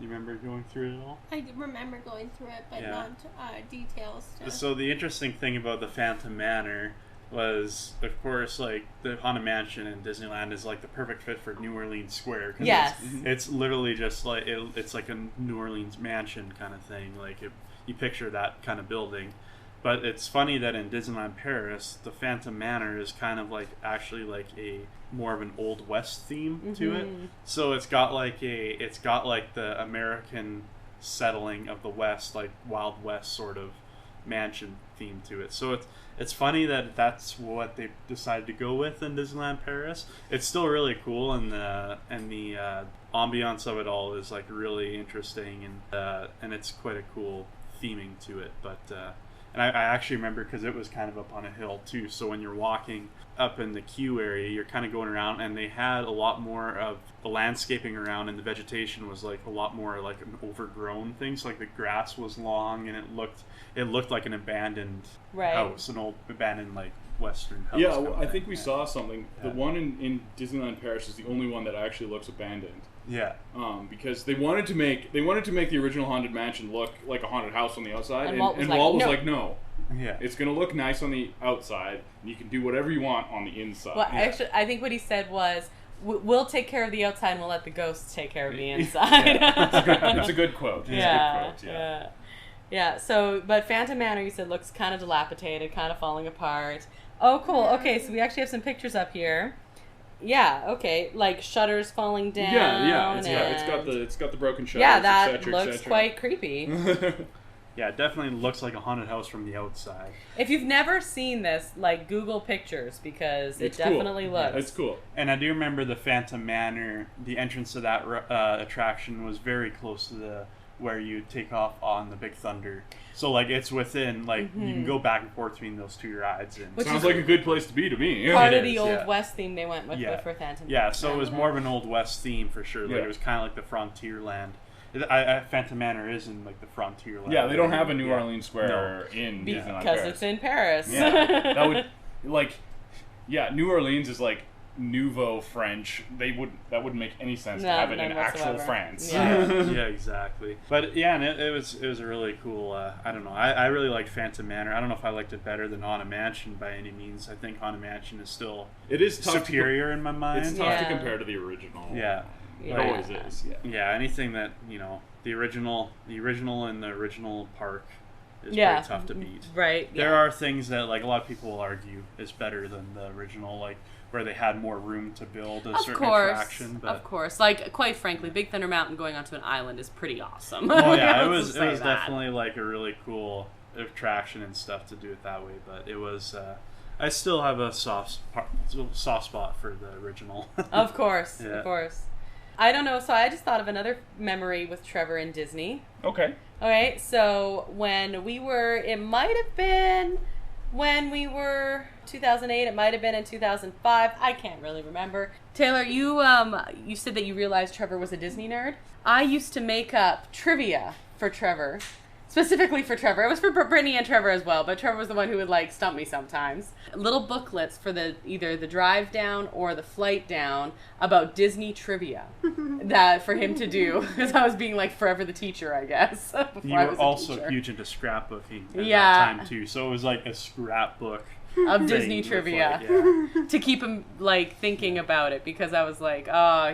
You remember going through it at all? I remember going through it, but Yeah. not details. So the interesting thing about the Phantom Manor was, of course, like the Haunted Mansion in Disneyland is like the perfect fit for New Orleans Square. 'Cause Yes. it's literally just like it's like a New Orleans mansion kind of thing. Like you picture that kind of building. But it's funny that in Disneyland Paris, the Phantom Manor is kind of like actually like a more of an Old West theme to it. So it's got like the American settling of the West, like Wild West sort of mansion theme to it. So it's funny that that's what they decided to go with in Disneyland Paris. It's still really cool, and the ambiance of it all is like really interesting, and it's quite a cool theming to it. But and I actually remember because it was kind of up on a hill too. So when you're walking up in the queue area, you're kind of going around, and they had a lot more of the landscaping around, and the vegetation was like a lot more like an overgrown thing. So like the grass was long, and it looked like an abandoned house, an old abandoned like Western house. Yeah, kind of I thing. think we saw something. Yeah. The one in Disneyland Paris is the only one that actually looks abandoned. Yeah. Because they wanted to make the original Haunted Mansion look like a haunted house on the outside, And Walt was Walt was like, like, no, Yeah. it's gonna look nice on the outside, and you can do whatever you want on the inside. Well, actually, I think what he said was, "We'll take care of the outside, and we'll let the ghosts take care of the inside." It's a good quote. It's a good quote. Yeah. So, but Phantom Manor, you said, looks kind of dilapidated, kind of falling apart. Oh, cool. Okay, so we actually have some pictures up here. Yeah. Okay. Like shutters falling down. It's got the broken shutters. Yeah, that et cetera, looks et cetera. quite creepy. Yeah, it definitely looks like a haunted house from the outside. If you've never seen this, like Google pictures because it It's cool. definitely looks. It's cool. And I do remember the Phantom Manor, the entrance to that attraction was very close to where you take off on the Big Thunder. So like it's within like you can go back and forth between those two rides. And Which Sounds is like a good place to be to me. Part It of the is, Old yeah. West theme they went with Yeah. for Phantom. yeah, so it was Manor. more of an Old West theme for sure. Like Yeah. it was kind of like the frontier land. Phantom Manor is in like the frontier land. Yeah, they don't have a New Yeah. Orleans Square in Disneyland Because Paris. it's in Paris. Yeah, that would New Orleans is like nouveau French. That wouldn't make any sense to No, have it none in actual whatsoever. France. Yeah. Yeah, exactly. But yeah, and it was a really cool. I don't know. I really liked Phantom Manor. I don't know if I liked it better than Haunted Mansion by any means. I think Haunted Mansion is still It is tough superior in my mind. It's tough Yeah. to compare to the original. Yeah. It Yeah. always is. Yeah. Yeah, anything that the original and the original park is Yeah. pretty tough to beat. Right. There yeah. are things that like a lot of people will argue is better than the original, like where they had more room to build a Of certain course, attraction. But of course. Like, quite frankly, Big Thunder Mountain going onto an island is pretty awesome. oh yeah, it Let's was just say that. definitely like a really cool attraction and stuff to do it that way. But it was. I still have a soft spot for the original. Of course, Yeah. of course. I don't know, so I just thought of another memory with Trevor and Disney. Okay. Okay, so when we were, it might have been when we were 2008, it might have been in 2005, I can't really remember. Taylor, you said that you realized Trevor was a Disney nerd. I used to make up trivia for Trevor. Specifically for Trevor. It was for Brittany and Trevor as well, but Trevor was the one who would like stump me sometimes. Little booklets for either the drive down or the flight down about Disney trivia that for him to do, because I was being like forever the teacher, I guess. You were also huge into scrapbooking at Yeah. that time too, so it was like a scrapbook of thing Disney with, trivia like, yeah. to keep him like thinking about it, because I was like, oh,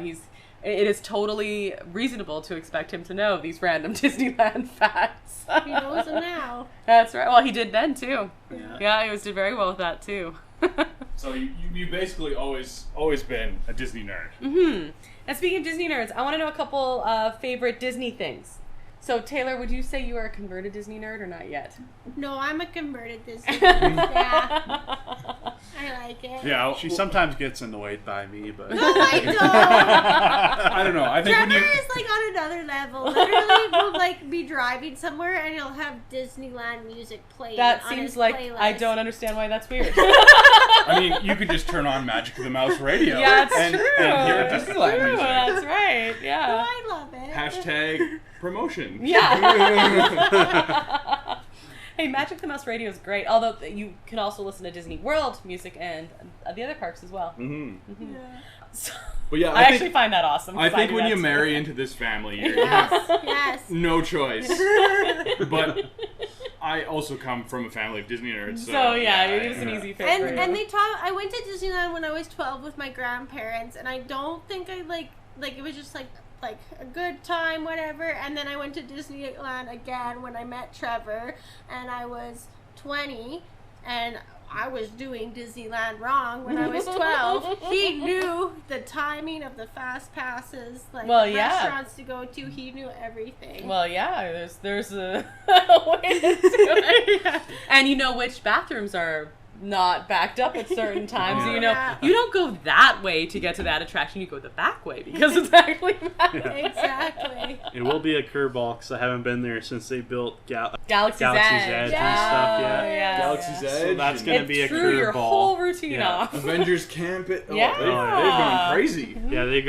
it is totally reasonable to expect him to know these random Disneyland facts. He knows them now. That's right. Well, he did then too. Yeah. Yeah, he did very well with that too. So you basically always been a Disney nerd. Mm-hmm. And speaking of Disney nerds, I want to know a couple favorite Disney things. So, Taylor, would you say you are a converted Disney nerd or not yet? No, I'm a converted Disney. Yeah, I like it. Yeah. She sometimes gets annoyed by me, but No, I don't. I don't know. I think Trevor when you is like on another level. Literally, we'll like be driving somewhere and he'll have Disneyland music playing. That on seems his like playlist. I don't understand why that's weird. I mean, you could just turn on Magic of the Mouse radio. Yeah, it's and, true. And hear That's Disneyland true. music. That's right. No, Yeah. I love it. Hashtag promotion. Yeah. Hey, Magic the Mouse Radio is great. Although you can also listen to Disney World music and the other parks as well. Mm-hmm. Yeah. So, But yeah, I actually find that awesome. I 'cause think do when that you too. marry into this family, you have Yes. no choice. But I also come from a family of Disney nerds. So yeah, it was an easy pick. for you. And they taught. I went to Disneyland when I was 12 with my grandparents, and I don't think I like it was just like a good time, whatever. And then I went to Disneyland again when I met Trevor, and I was 20, and I was doing Disneyland wrong when I was 12. He knew the timing of the fast passes, like Well, yeah. restaurants to go to. He knew everything. Well, yeah, there's a way to do it. And you know which bathrooms are not backed up at certain times. Yeah. You know, Yeah. you don't go that way to get to that attraction. You go the back way because it's actually Exactly. it will be a curveball because I haven't been there since they built Galaxy's Edge. and stuff. Yeah, Yeah. Galaxy's Edge. So that's gonna It be a threw your curveball. whole routine Yeah. off. Avengers Camp. They've Yeah. gone crazy. Yeah, they've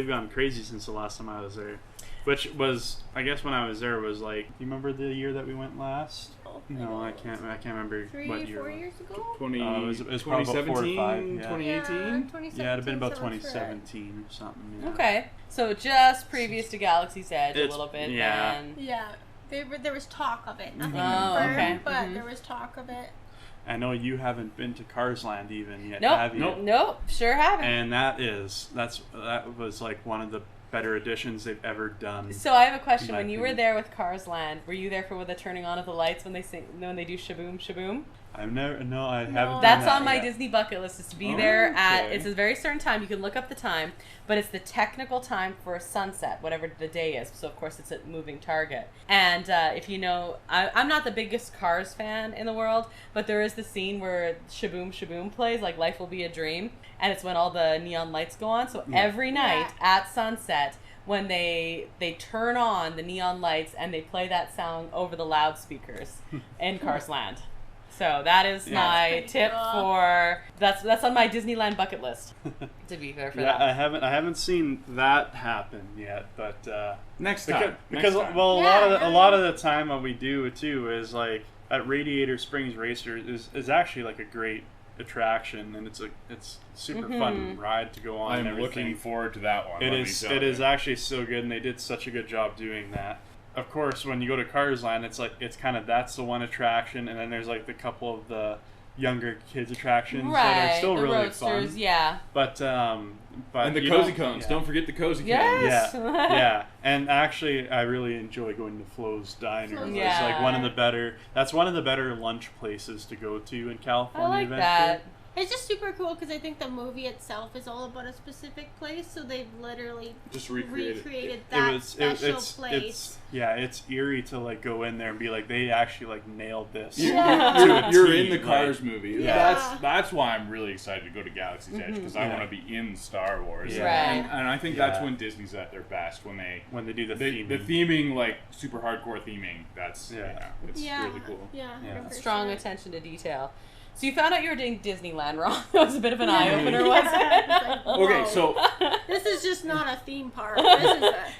gone crazy since the last time I was there. Which was, I guess, when I was there was like, you remember the year that we went last? No, I can't remember what 3, year. 4 years ago? It was probably about 4 or 5, 2017, yeah. 2018. Yeah, it'd have been about sounds right. 2017 or something. Yeah. Okay, so just previous to Galaxy's Edge a It's- little bit. yeah. Then. Yeah, there was talk of it. Nothing Oh, confirmed, okay. but Mhm. there was talk of it. I know you haven't been to Cars Land even yet, Nope. have you? Nope, sure haven't. And that was like one of the better additions they've ever done. So I have a question. In my When you were opinion. there with Cars Land, were you there for the turning on of the lights when they do Shaboom Shaboom? I haven't done That's that on my yet. Disney bucket list, is to be there at, Okay. it's a very certain time, you can look up the time, but it's the technical time for sunset, whatever the day is, so of course it's a moving target. And if you know, I'm not the biggest Cars fan in the world, but there is the scene where Shaboom Shaboom plays, like Life Will Be a Dream, and it's when all the neon lights go on, so every night at sunset, when they turn on the neon lights and they play that song over the loudspeakers in Cars Land. So that is Yeah. my That's tip pretty cool. for that's on my Disneyland bucket list. To be fair for Yeah, that. I haven't seen that happen yet, but Next because, time. because Next time. well, Yeah, a lot of the time what we do too is like at Radiator Springs Racer is actually like a great attraction, and it's super fun ride to go on. and I'm everything. looking forward to that one. It let me is. tell It you. is actually so good, and they did such a good job doing that. Of course, when you go to Cars Land, it's kind of that's the one attraction, and then there's like the couple of the younger kids attractions that are still the really roadsters, fun. yeah. But And the you cozy don't- cones. yeah. Don't forget the cozy Yes. cones. Yeah, yeah, and actually, I really enjoy going to Flo's Diner. Flo's It's like one of Diner. the better. That's one of the better lunch places to go to in I California. like Adventure. that. It's just super cool because I think the movie itself is all about a specific place, so they've literally Just recreated. that special place. It's eerie to like go in there and be like, they actually like nailed this. Yeah. You're in the Cars movie. Yeah. That's why I'm really excited to go to Galaxy's Edge, because I want to be in Star Wars. Yeah. Right. And I think that's when Disney's at their best, when they do the theming. The theming, like super hardcore theming. That's it's really cool. Yeah. Yeah. Strong attention to detail. So you found out you were doing Disneyland wrong. That was a bit of an eye-opener, wasn't it? Like, Okay, so this is just not a theme park.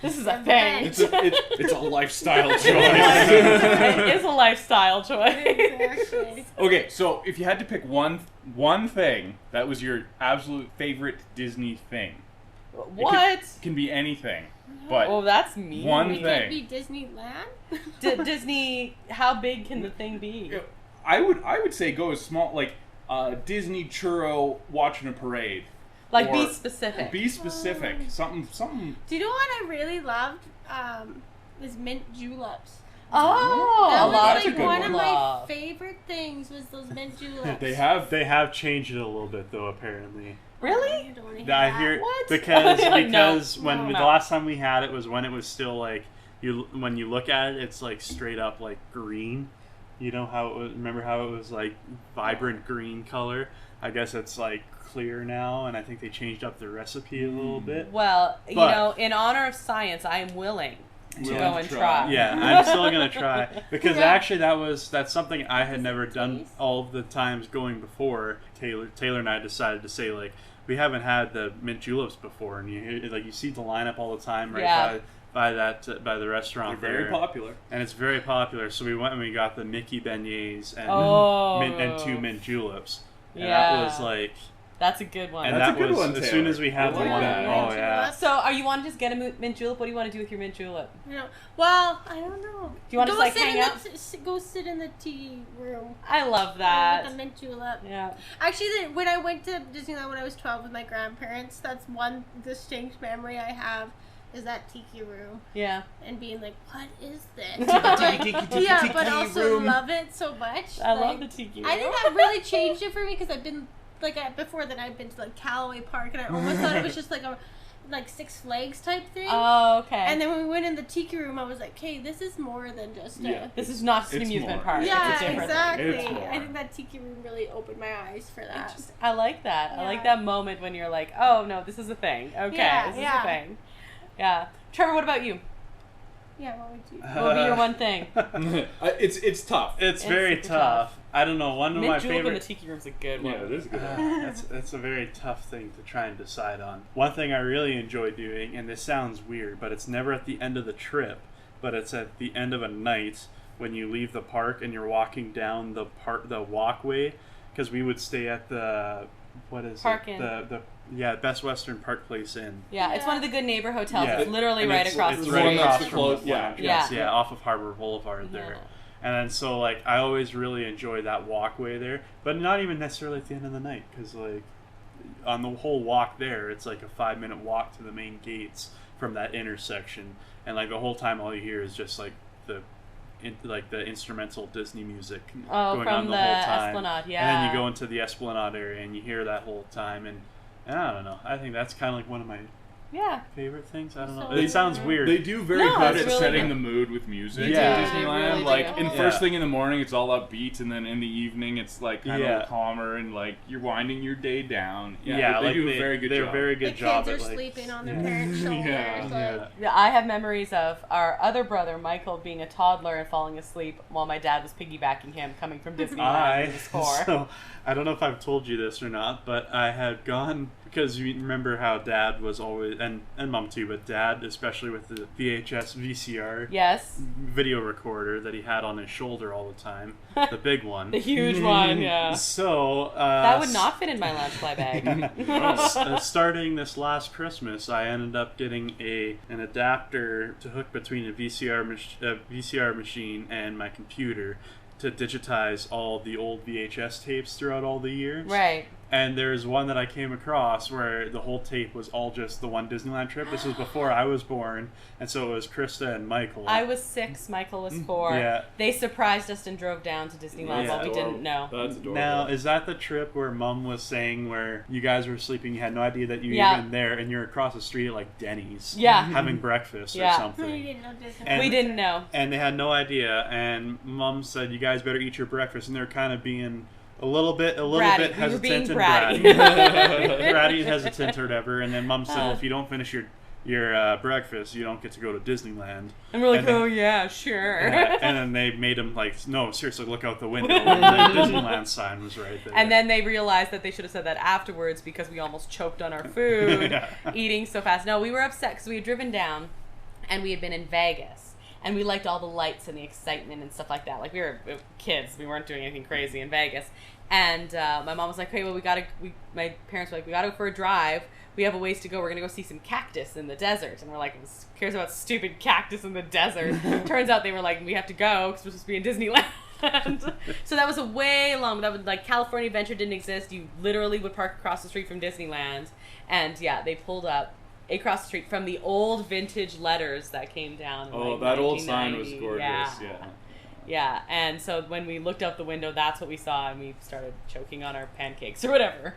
This is a thing. it's a lifestyle choice. It is a lifestyle choice. Exactly. Okay, so if you had to pick one thing that was your absolute favorite Disney thing, What? can be anything, but Oh, that's mean. one It thing. could be Disneyland. Disney, how big can the thing be? I would say go as small, like Disney churro watching a parade. Like, Or be specific. Be specific. Something. Do you know what I really loved? Is mint juleps. Oh, That a was lot that's of a like good one one. of my love. favorite things was those mint juleps. They have changed it a little bit though, apparently. Really? I don't wanna hear I that. hear What? because No. when No. the last time we had it was when it was still like when you look at it, it's like straight up like green. You know how it was, remember how it was like vibrant green color? I guess it's like clear now, and I think they changed up the recipe a little bit. Well, you But- know, in honor of science, I am willing to Willing go to and try. try. Yeah, I'm still gonna try because Yeah. actually that's something I had never done taste? all the times going before. Taylor and I decided to say like we haven't had the mint juleps before, and you see the lineup all the time right Yeah. by the restaurant. They're very there. popular. And it's very popular, so we went and we got the Mickey beignets and Oh. and 2 mint juleps. And Yeah. that was like, That's a good one. and That's that a good was one, as Taylor. soon as we had I the like one. that. Oh Mint yeah. juleps. So, are you want to just get a mint julep? What do you want to do with your mint julep? Well, I don't know. Do you want to just like sit hang in out? go sit in the tea room. I love With that. the mint julep. Yeah. Actually, when I went to Disneyland when I was 12 with my grandparents, that's one distinct memory I have, is that tiki room. Yeah. And being like, what is this? Yeah, but also love it so much. I Like, love the tiki. I think that really changed it for me because I've been, before then I've been to like Callaway Park and I almost thought it was just like a Six Flags type thing. Oh, okay. And then when we went in the tiki room, I was like, "Hey, this is more than just a." This is not just an It's amusement more. park. Yeah, it's a different exactly. It's more. I think that tiki room really opened my eyes for that. Thing. I like that. I like Yeah. that moment when you're like, oh no, this is a thing. Okay, Yeah, this is yeah. a thing. Yeah. Trevor, what about you? Yeah, what would you? What would be your one thing? It's tough. It's It's very super tough. I don't know. One of Mint my julep in the favorite. tiki room's a good one. Yeah, it is a good one. That's a very tough thing to try and decide on. One thing I really enjoy doing, and this sounds weird, but it's never at the end of the trip, but it's at the end of a night when you leave the park and you're walking down the walkway, because we would stay at the Park it? Inn. The Best Western Park Place Inn. Yeah, it's one of the good neighbor hotels. Yeah. It's literally And right it's across It's the right street. across That's from close, the yeah. lounge. Yeah. Yes, yeah, off of Harbor Boulevard there. Yeah. And then so like I always really enjoy that walkway there, but not even necessarily at the end of the night, because like on the whole walk there, it's like a 5-minute walk to the main gates from that intersection, and like the whole time all you hear is just like the instrumental Disney music Oh, going from on the the whole time. Esplanade, And yeah. then you go into the Esplanade area and you hear that whole time, and I don't know. I think that's kind of like one of my Yeah. favorite things. I don't know. So It sounds weird. They do very No, good it's at really setting good. the mood with music Yeah. in They Disneyland. really Like do. in Yeah. first thing in the morning, it's all upbeat, and then in the evening, it's like kind Yeah. of calmer and like you're winding your day down. yeah, they like do a very good they're job. a very The good job kids are at like sleeping on their parents' shoulders. Yeah. Like, Yeah, I have memories of our other brother, Michael, being a toddler and falling asleep while my dad was piggybacking him coming from Disneyland to the score. So I don't know if I've told you this or not, but I had gone because you remember how Dad was always and Mom too, but Dad especially with the VHS VCR Yes. video recorder that he had on his shoulder all the time, the big one. The huge one, yeah. So That would not fit in my lunch fly bag. starting this last Christmas, I ended up getting an adapter to hook between a VCR machine and my computer to digitize all the old VHS tapes throughout all the years. Right. And there's one that I came across where the whole tape was all just the one Disneyland trip. This was before I was born, and so it was Krysta and Michael. I was 6, Michael was 4. Yeah. They surprised us and drove down to Disneyland while we didn't know. That's adorable. Now, is that the trip where Mom was saying where you guys were sleeping, you had no idea that you were even there, and you're across the street at like Denny's having breakfast or something? We didn't know Disneyland. And, we didn't know. And they had no idea, and Mom said, you guys better eat your breakfast, and they're kind of being a little bit bratty. hesitant and bratty. bratty and hesitant or whatever. And then Mom said, well, if you don't finish your breakfast, you don't get to go to Disneyland. And we're like, oh yeah, sure. And then they made him like, no, seriously, look out the window. And the Disneyland sign was right there. And then they realized that they should have said that afterwards because we almost choked on our food eating so fast. No, we were upset because we had driven down and we had been in Vegas. And we liked all the lights and the excitement and stuff like that. Like, we were kids. We weren't doing anything crazy in Vegas. And my mom was like, hey, well, my parents were like, we gotta go for a drive. We have a ways to go. We're gonna go see some cactus in the desert. And we're like, who cares about stupid cactus in the desert? Turns out they were like, we have to go because we're supposed to be in Disneyland. So that was a way long, that was like California Adventure didn't exist. You literally would park across the street from Disneyland. And yeah, they pulled up across the street from the old vintage letters that came down in like that old sign was gorgeous. Yeah, and so when we looked out the window, that's what we saw, and we started choking on our pancakes or whatever.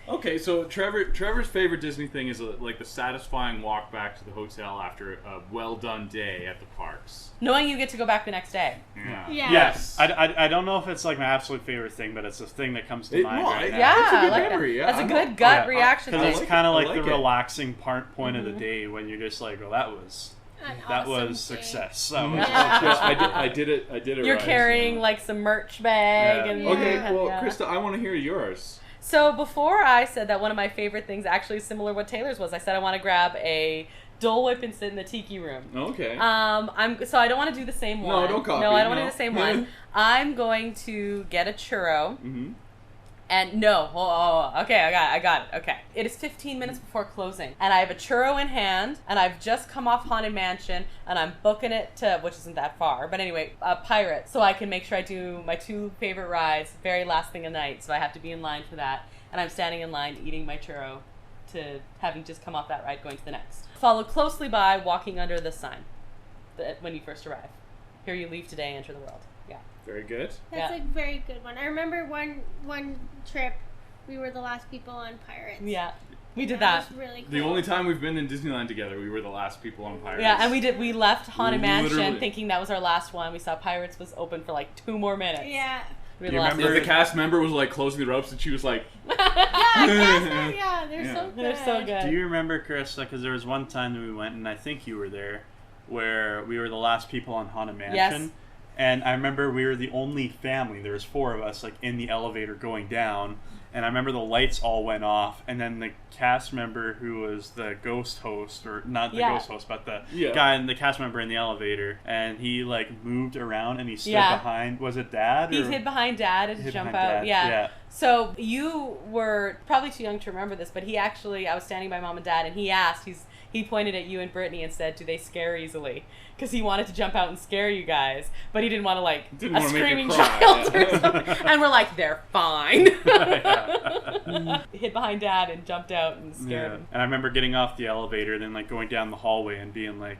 Okay, so Trevor's favorite Disney thing is like the satisfying walk back to the hotel after a well-done day at the parks. Knowing you get to go back the next day. Yeah. Yes. I don't know if it's like my absolute favorite thing, but it's the thing that comes to mind right now. It's a good like memory. That. That's a good gut reaction thing. Because it's kind of like the it. relaxing point of the day when you're just like, well, that was Awesome success. I did it. You're right, carrying so. like some merch bag. And okay, well, Krysta, I want to hear yours. So before I said that one of my favorite things, actually similar to what Taylor's was, I said I want to grab a Dole Whip and sit in the tiki room. Okay. So I don't want to do the same one. No, don't copy. No, I don't want to do the same one. I'm going to get a churro. Mm-hmm. And okay, I got it. Okay. It is 15 minutes before closing, and I have a churro in hand, and I've just come off Haunted Mansion, and I'm booking it to, which isn't that far, but anyway, Pirates, so I can make sure I do my 2 favorite rides, very last thing of night, so I have to be in line for that, and I'm standing in line eating my churro to having just come off that ride going to the next. Followed closely by walking under the sign when you first arrive. Here you leave today, enter the world. Yeah. Very good. That's a very good one. I remember one trip, we were the last people on Pirates. Yeah, we did that. Was really cool. The only time we've been in Disneyland together, we were the last people on Pirates. Yeah, and we left Haunted Mansion Literally. thinking that was our last one. We saw Pirates was open for like 2 more minutes. Yeah. We were You the last remember one. the cast member was like closing the ropes and she was like, Yeah, they're so good. They're so good. Do you remember, Krysta, because there was one time that we went, and I think you were there, where we were the last people on Haunted Mansion. Yes. And I remember we were the only family, there was 4 of us, like in the elevator going down, and I remember the lights all went off, and then the cast member who was the ghost host, or not the ghost host, but the guy and the cast member in the elevator, and he like moved around and he stood behind, was it Dad? He hid behind Dad to jump out. Yeah. So you were probably too young to remember this, but I was standing by Mom and Dad, and he pointed at you and Brittany and said, do they scare easily? Because he wanted to jump out and scare you guys, but he didn't want to a screaming child or something. And we're like, they're fine. Hid behind Dad and jumped out and scared him. And I remember getting off the elevator, then like going down the hallway and being like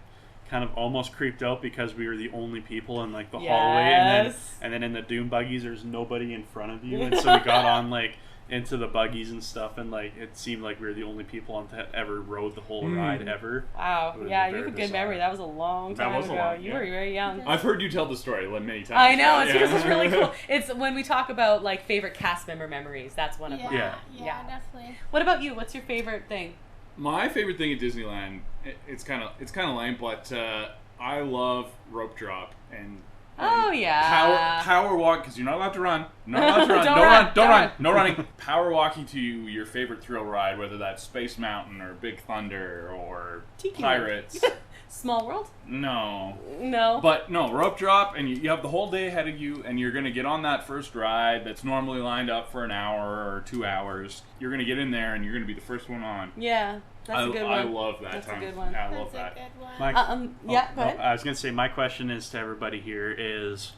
kind of almost creeped out because we were the only people in like the hallway, and then in the Doom buggies there's nobody in front of you, and so we got on like into the buggies and stuff, and like it seemed like we were the only people that ever rode the whole ride ever. Wow. Yeah, you have a good memory. That was a long time ago. You were very young. I've heard you tell the story many times. I know, it's because it's really cool. It's when we talk about like favorite cast member memories, that's one of them. Yeah, definitely. What about you? What's your favorite thing? My favorite thing at Disneyland, it's kind of lame, but I love rope drop and power walk, because you're not allowed to run. Not allowed to run. Don't run. No running. Power walking to your favorite thrill ride, whether that's Space Mountain or Big Thunder or Tiki Pirates. Small World? No. But no, rope drop, and you have the whole day ahead of you, and you're going to get on that first ride that's normally lined up for an hour or 2 hours. You're going to get in there, and you're going to be the first one on. Yeah. That's a good one. I love that That's time. A good one. I love that. That's a good one. Go ahead. I was going to say, my question is to everybody here is,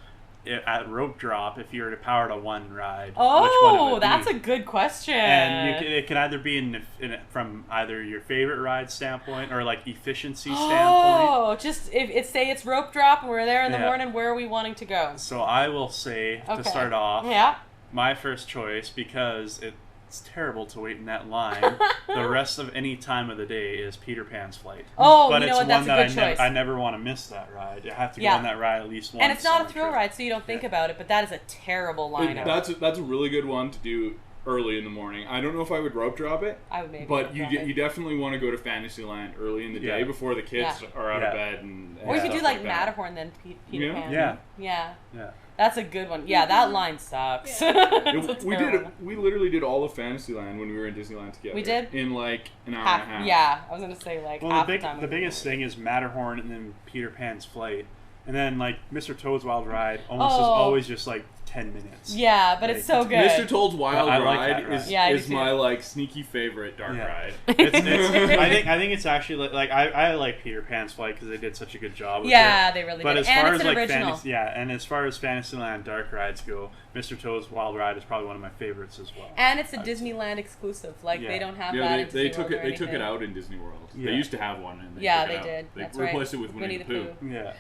at rope drop, if you were to power to one ride, which one Oh, it would that's be. a good question. And it can either be from either your favorite ride standpoint or like efficiency standpoint. Oh, just if say it's rope drop and we're there in the Yeah. morning, where are we wanting to go? So I will say, to Okay. start off, Yeah. my first choice, because it's terrible to wait in that line the rest of any time of the day, is Peter Pan's Flight. Oh, But you know it's what? That's one a that good choice. I never want to miss that ride. I have to Yeah. go on that ride at least once. And it's not on a thrill trip. ride, so you don't think about it, but that is a terrible lineup. That's a really good one to do early in the morning. I don't know if I would rope drop it, I would maybe but rope you drop it. you definitely want to go to Fantasyland early in the day Yeah. before the kids Yeah. are out Yeah. of bed and Or you could stuff do like that. Matterhorn then Peter Yeah. Pan. Yeah. Yeah. Yeah. That's a good one. Yeah, that line sucks. Yeah. It's a We terrible did. one. We literally did all of Fantasyland when we were in Disneyland together. We did? in like an hour Half, and a half. yeah, I was gonna say like Well, half the time. biggest thing is Matterhorn and then Peter Pan's Flight. And then, like, Mr. Toad's Wild Ride almost is Oh. always just, like, 10 minutes. Yeah, but it's so good. Mr. Toad's Wild I like Ride that ride. is, Yeah, I do is too. my like sneaky favorite dark Yeah. ride. I think it's actually like I like Peter Pan's Flight because they did such a good job with it. Yeah, they really But did. as And far it's as an like original. and as far as Fantasyland dark rides go, Mr. Toad's Wild Ride is probably one of my favorites as well. And it's a Disneyland exclusive. Like Yeah. they don't have Yeah, that they, in they Disney took World it. or They took it anything. out in Disney World. Yeah. They used to have one. And they Yeah, took it they out. did. They That's replaced right. it with Winnie the Pooh. Yeah.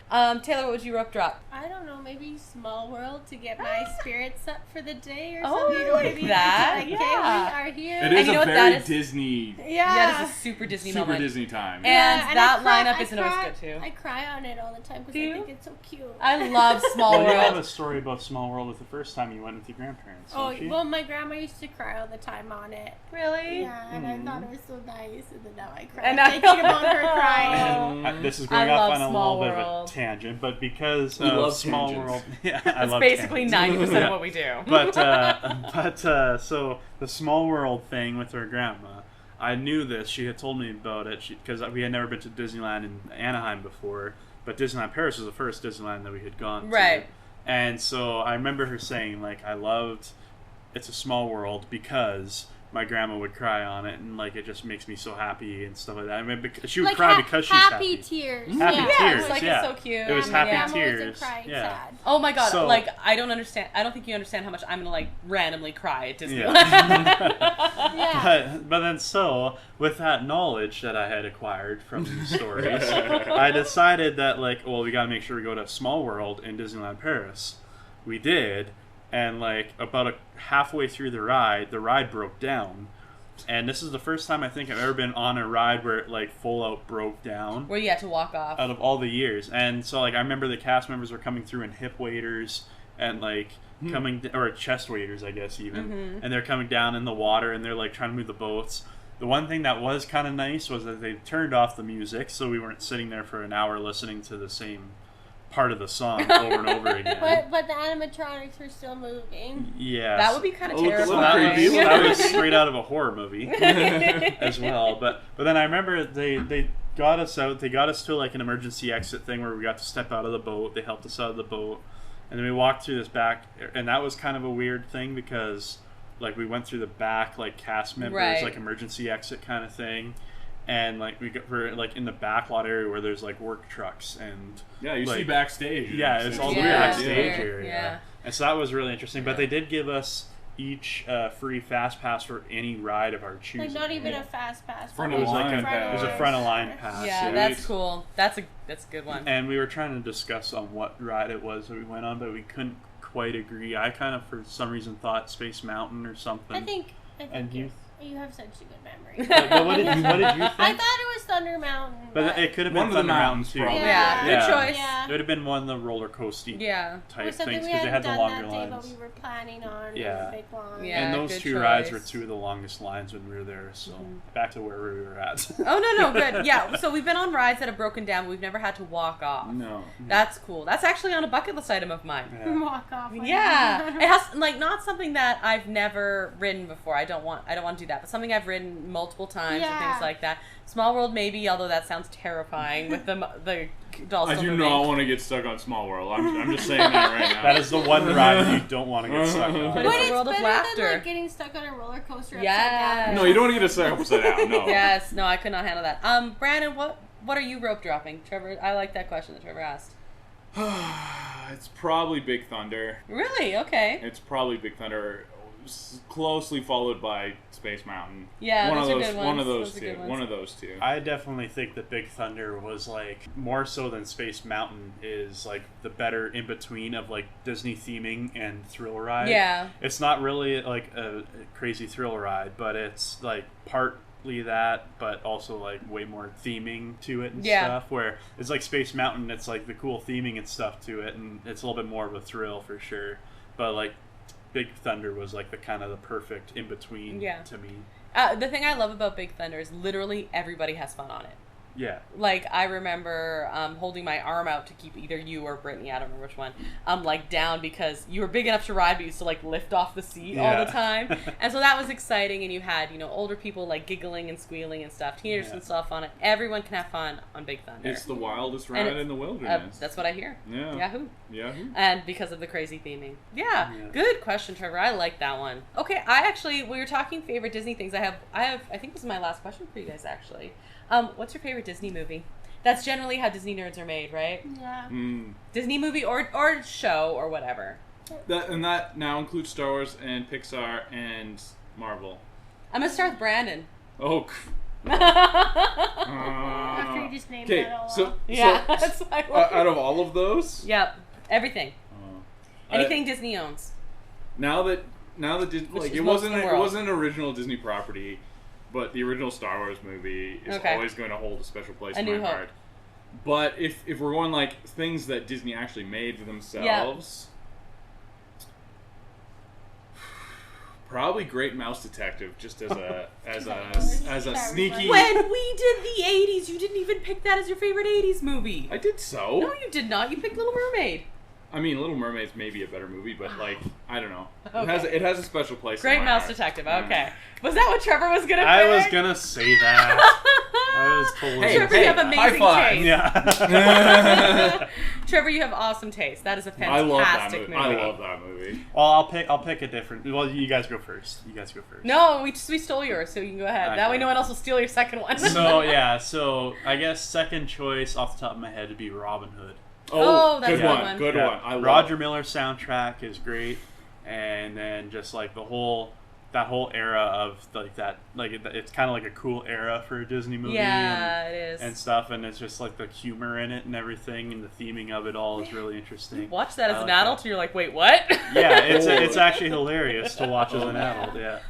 Taylor, what would you rope drop? I don't know, maybe Small World to get my spirits up for the day or Oh, something. You know what I like mean? that, Like, yeah. okay, we are here. It And is you know a what very that is? Disney, Yeah. Yeah, it's a super Disney super moment. Disney time. And Yeah, that I cry- lineup I isn't always cry- good too. I cry on it all the time because Do I you? think it's so cute. I love Small Well, you have a World. story about Small World with the first time you went with your grandparents. Oh, don't you? well, my grandma used to cry all the time on it. Really? Yeah, and I thought it was so nice, and then now I cry. And now- thinking about her crying. And this is going I off love on a Small little bit World. of a tangent, but because We of love Small tangents. World, yeah, I That's love basically tangents. 90% of what we do. So the Small World thing with her grandma, I knew this. She had told me about it because we had never been to Disneyland in Anaheim before, but Disneyland Paris was the first Disneyland that we had gone to. Right. And so I remember her saying, like, I loved It's a Small World because my grandma would cry on it, and like it just makes me so happy and stuff like that. I mean, she would Like cry because she's happy happy. tears. Happy yeah. tears. It's like yeah. it's so cute. It was Yeah, my happy grandma tears. wasn't crying Yeah. sad. Oh my god, So- like I don't understand. I don't think you understand how much I'm gonna like randomly cry at Disneyland. Yeah. But then so with that knowledge that I had acquired from these stories, I decided that like, well, we got to make sure we go to Small World in Disneyland Paris. We did, and like about halfway through the ride broke down. And this is the first time I think I've ever been on a ride where it like full out broke down Where you had to walk off. out of all the years. And so like I remember the cast members were coming through in hip waders and like or chest waders, I guess even. And they're coming down in the water and they're like trying to move the boats. The one thing that was kind of nice was that they turned off the music, so we weren't sitting there for an hour listening to the same part of the song over and over again. But the animatronics were still moving. Yeah. That would be kind of Oh, look at So that terrifying. creepy. that was straight out of a horror movie as well. But then I remember they got us out. They got us to like an emergency exit thing where we got to step out of the boat. They helped us out of the boat, and then we walked through this back. And that was kind of a weird thing because like we went through the back like cast members Right. like emergency exit kind of thing. And like we're like in the backlot area where there's like work trucks and Yeah, you see like, backstage. yeah, it's all the Yeah, backstage yeah. area. Yeah. And so that was really interesting. But they did give us each free fast pass for any ride of our choosing. Like not even a fast pass. Front but of It was like line a, pass. it was a front of line pass. Yeah, so that's we- cool. That's a good one. And we were trying to discuss on what ride it was that we went on, but we couldn't quite agree. I kind of, for some reason, thought Space Mountain or something. I think And you have such a good memory. But what did you think? I thought it was Thunder Mountain. But it could have One been of the Thunder Mountain mountains, too. probably. Yeah, Yeah. good choice. Yeah. It would have been one of the roller coaster Yeah. type Or something things we because they hadn't had the done longer that day, lines. but we were planning on. Yeah. The big line. Yeah. And those good two rides were choice. two of the longest lines when we were there. So back to where we were at. Oh no, good. Yeah, so we've been on rides that have broken down, but we've never had to walk off. No. That's cool. That's actually on a bucket list item of mine. Yeah. Walk off. like Yeah, that. it has like not something that I've never ridden before. I don't want to do that, but something I've ridden multiple times and Yeah. things like that. Small World maybe, although that sounds terrifying with the dolls. I still do moving. not want to get stuck on Small World. I'm just saying that right now. That is the one ride that you don't want to get stuck on. But But it's a it's world of better laughter. than like getting stuck on a roller coaster upside Yes. down. No, you don't want to get stuck upside down. No. Yes, no, I could not handle that. Brandon, what are you rope dropping? Trevor, I like that question that Trevor asked. It's probably Big Thunder. Really? Okay. It's probably Big Thunder, closely followed by Space Mountain. Yeah, one those of are those. good ones. One of Those those are two. good ones. One of those two. I definitely think that Big Thunder was like more so than Space Mountain is like the better in between of like Disney theming and thrill ride. Yeah. It's not really like a crazy thrill ride, but it's like partly that, but also like way more theming to it and stuff. Where it's like Space Mountain, it's like the cool theming and stuff to it, and it's a little bit more of a thrill for sure. But like Big Thunder was like the kind of the perfect in between to me. The thing I love about Big Thunder is literally everybody has fun on it. Yeah. Like, I remember holding my arm out to keep either you or Brittany, I don't remember which one, like, down because you were big enough to ride, but you used to, like, lift off the seat all the time. And so that was exciting, and you had, you know, older people, like, giggling and squealing and stuff, teenagers and stuff on it. Everyone can have fun on Big Thunder. It's the wildest ride in the wilderness. That's what I hear. Yeah. Yahoo. And because of the crazy theming. Yeah. Good question, Trevor. I like that one. Okay, we were talking favorite Disney things. I think this is my last question for you guys, actually. What's your favorite Disney movie? That's generally how Disney nerds are made, right? Yeah. Disney movie or show or whatever. That now includes Star Wars and Pixar and Marvel. I'm gonna start with Brandon. Oh. After you just named that all off. That's out of all of those? Yep. Everything. Anything Disney owns. Now that it wasn't an original Disney property. But the original Star Wars movie is always going to hold a special place in my heart. But if we're going like things that Disney actually made for themselves, probably Great Mouse Detective, just as a sneaky. When we did the 80s, you didn't even pick that as your favorite 80s movie. I did so. No, you did not. You picked Little Mermaid. I mean, Little Mermaid's maybe a better movie, but like, I don't know. It has a special place. Great in my Mouse heart. Detective. Okay. Was that what Trevor was gonna pick? I was gonna say that. I was totally. Trevor, you have amazing taste. Yeah. Trevor, you have awesome taste. That is a fantastic movie. I love that movie. Well, I'll pick a different. Well, you guys go first. No, we stole yours, so you can go ahead. Okay. That way, no one else will steal your second one. So I guess second choice off the top of my head would be Robin Hood. Oh, that's good a one. Good one. I love Roger Miller's soundtrack is great, and then just like that whole era of like that, like it's kind of like a cool era for a Disney movie. Yeah, it is. And stuff, and it's just like the humor in it and everything, and the theming of it all is really interesting. You watch that as an adult, and you're like, wait, what? Yeah, it's actually hilarious to watch as an adult. Yeah.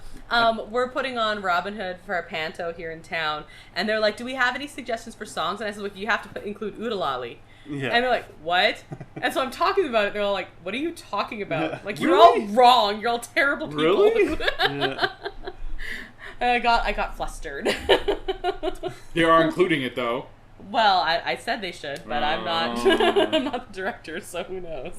We're putting on Robin Hood for a panto here in town, and they're like, do we have any suggestions for songs? And I said, look, you have to include Oodalali. Yeah. And they're like, what? And so I'm talking about it. They're all like, what are you talking about? Like, you're Really? all wrong. You're all terrible people. Really? And I got flustered. They are including it though. Well, I said they should, but I'm not. I'm not the director, so who knows?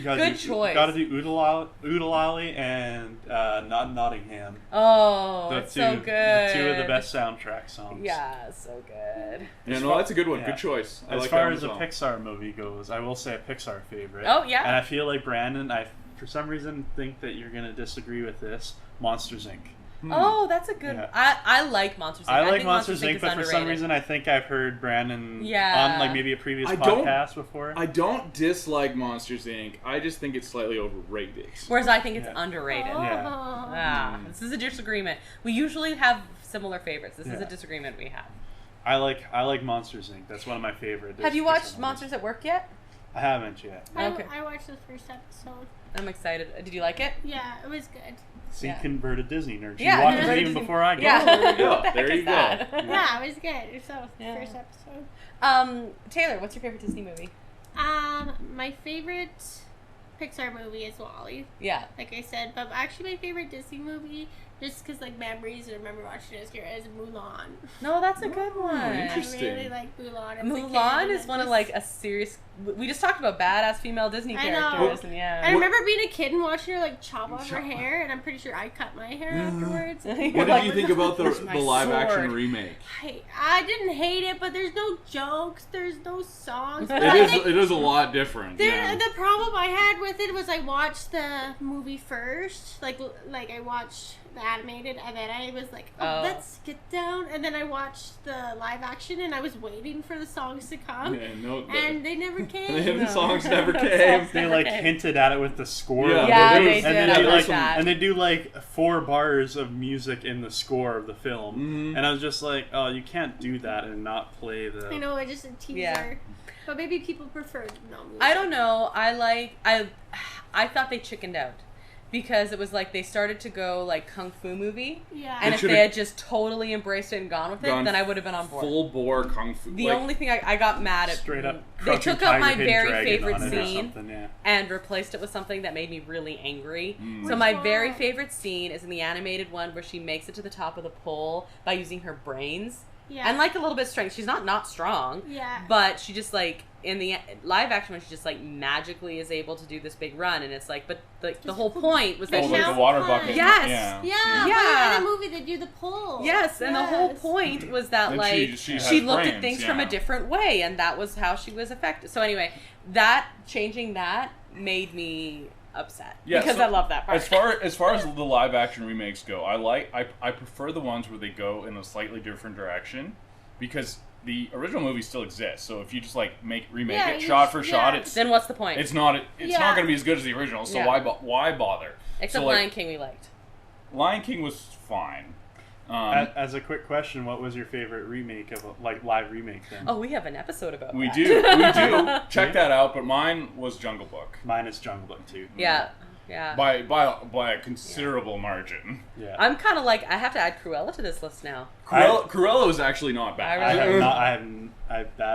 Good choice. Got to do Oodalali and Nottingham. Oh, it's so good. Two of the best soundtrack songs. Yeah, so good. Yeah, no, that's a good one. Good choice. As far as a Pixar movie goes, I will say a Pixar favorite. Oh, yeah. And I feel like Brandon, I for some reason think that you're gonna disagree with this. Monsters Inc. Oh, that's a good. Yeah. I like Monsters Inc. I like think Monsters Inc. But underrated. for some reason, I think I've heard Brandon Yeah. on like maybe a previous I don't- podcast before. I don't dislike Monsters Inc. I just think it's slightly overrated. Whereas I think it's underrated. Yeah. Ah, this is a disagreement. We usually have similar favorites. This is a disagreement we have. I like Monsters Inc. That's one of my favorite. Have you Pixar watched movies. Monsters at Work yet? I haven't yet. Okay. I watched the first episode. I'm excited. Did you like it? Yeah, it was good. See, Yeah. converted Disney nerd. She Yeah, watches it converted even Disney- before I go. Yeah. There you go. What the heck There you is go. that? Yeah, it was good. So Yeah. first episode. Taylor, what's your favorite Disney movie? My favorite Pixar movie is WALL-E. Yeah. Like I said, but actually my favorite Disney movie, just because like memories and I remember watching it as a kid, is Mulan. No, that's a good one. interesting. I really like Mulan. As a Mulan kid, is and one of just- like a serious. We just talked about badass female Disney I know. characters, and yeah. I remember being a kid and watching her like chop off her hair, and I'm pretty sure I cut my hair afterwards. What did you think about Where's the my live action sword? remake? I didn't hate it, but there's no jokes, there's no songs. But It is a lot different. Yeah. The problem I had with it was I watched the movie first. Like I watched the animated, and then I was like, Oh. let's get down. And then I watched the live action, and I was waiting for the songs to come, and they never came. The songs never No. came. They like hinted at it with the score. Yeah, Yeah, they they do. did. And then I they like like that. and they do like 4 bars of music in the score of the film, and I was just like, oh, you can't do that and not play the. I know, it's just a teaser. Yeah. But maybe people prefer no music. I don't know. I thought they chickened out because it was like they started to go like kung fu movie, Yeah. and They if should've they had just totally embraced it and gone with it, Gone then I would have been on board. Full bore kung fu. The only thing I got mad at, Straight up. they Crouching took out my Tiger, Hidden very Dragon favorite on it or scene something, yeah. and replaced it with something that made me really angry. So Which my one? very favorite scene is in the animated one where she makes it to the top of the pole by using her brains. Yeah. And like a little bit of strength. She's not strong. Yeah. But she just like in the live action one, she just like magically is able to do this big run, and it's like, but the whole point was that Oh, she like Now the water fun. bucket. Yes. Yeah, Yeah. but in the movie they do the pole. yes, and the whole Yes. point was that And like she has she looked at brains, things from a yeah. different way, and that was how she was affected. So anyway, that changing that made me upset Yeah, because so I love that part. As far as the live action remakes go, I prefer the ones where they go in a slightly different direction, because the original movie still exists. So if you just like remake Yeah, it you shot just- for shot, yeah. it's Then what's the point? it's not Yeah. going to be as good as the original. So Yeah. why bother? Except so, like, Lion King we liked. Lion King was fine. As a quick question, what was your favorite remake of live remake then? Oh, we have an episode about We that. do check that out. But mine was Jungle Book Mine is Jungle Book too. Yeah. Yeah. by a considerable margin. Yeah. I'm kind of like, I have to add Cruella to this list now. Cruella was actually not bad. I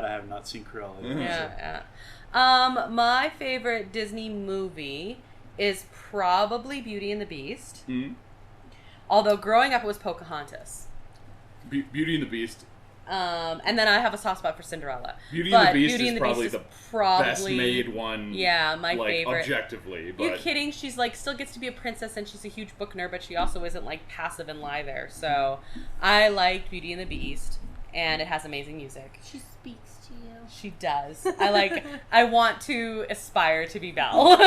have not seen Cruella. Yeah, yeah. My favorite Disney movie is probably Beauty and the Beast. Mhm. Although growing up it was Pocahontas. Beauty and the Beast. And then I have a soft spot for Cinderella. Beauty and the But Beast Beauty is and the probably Beast the is probably best made one. Yeah, my like, favorite. objectively. But You kidding? She's like still gets to be a princess, and she's a huge book nerd, but she also isn't like passive and lie there. So I like Beauty and the Beast, and it has amazing music. She speaks to you. She does. I want to aspire to be Belle.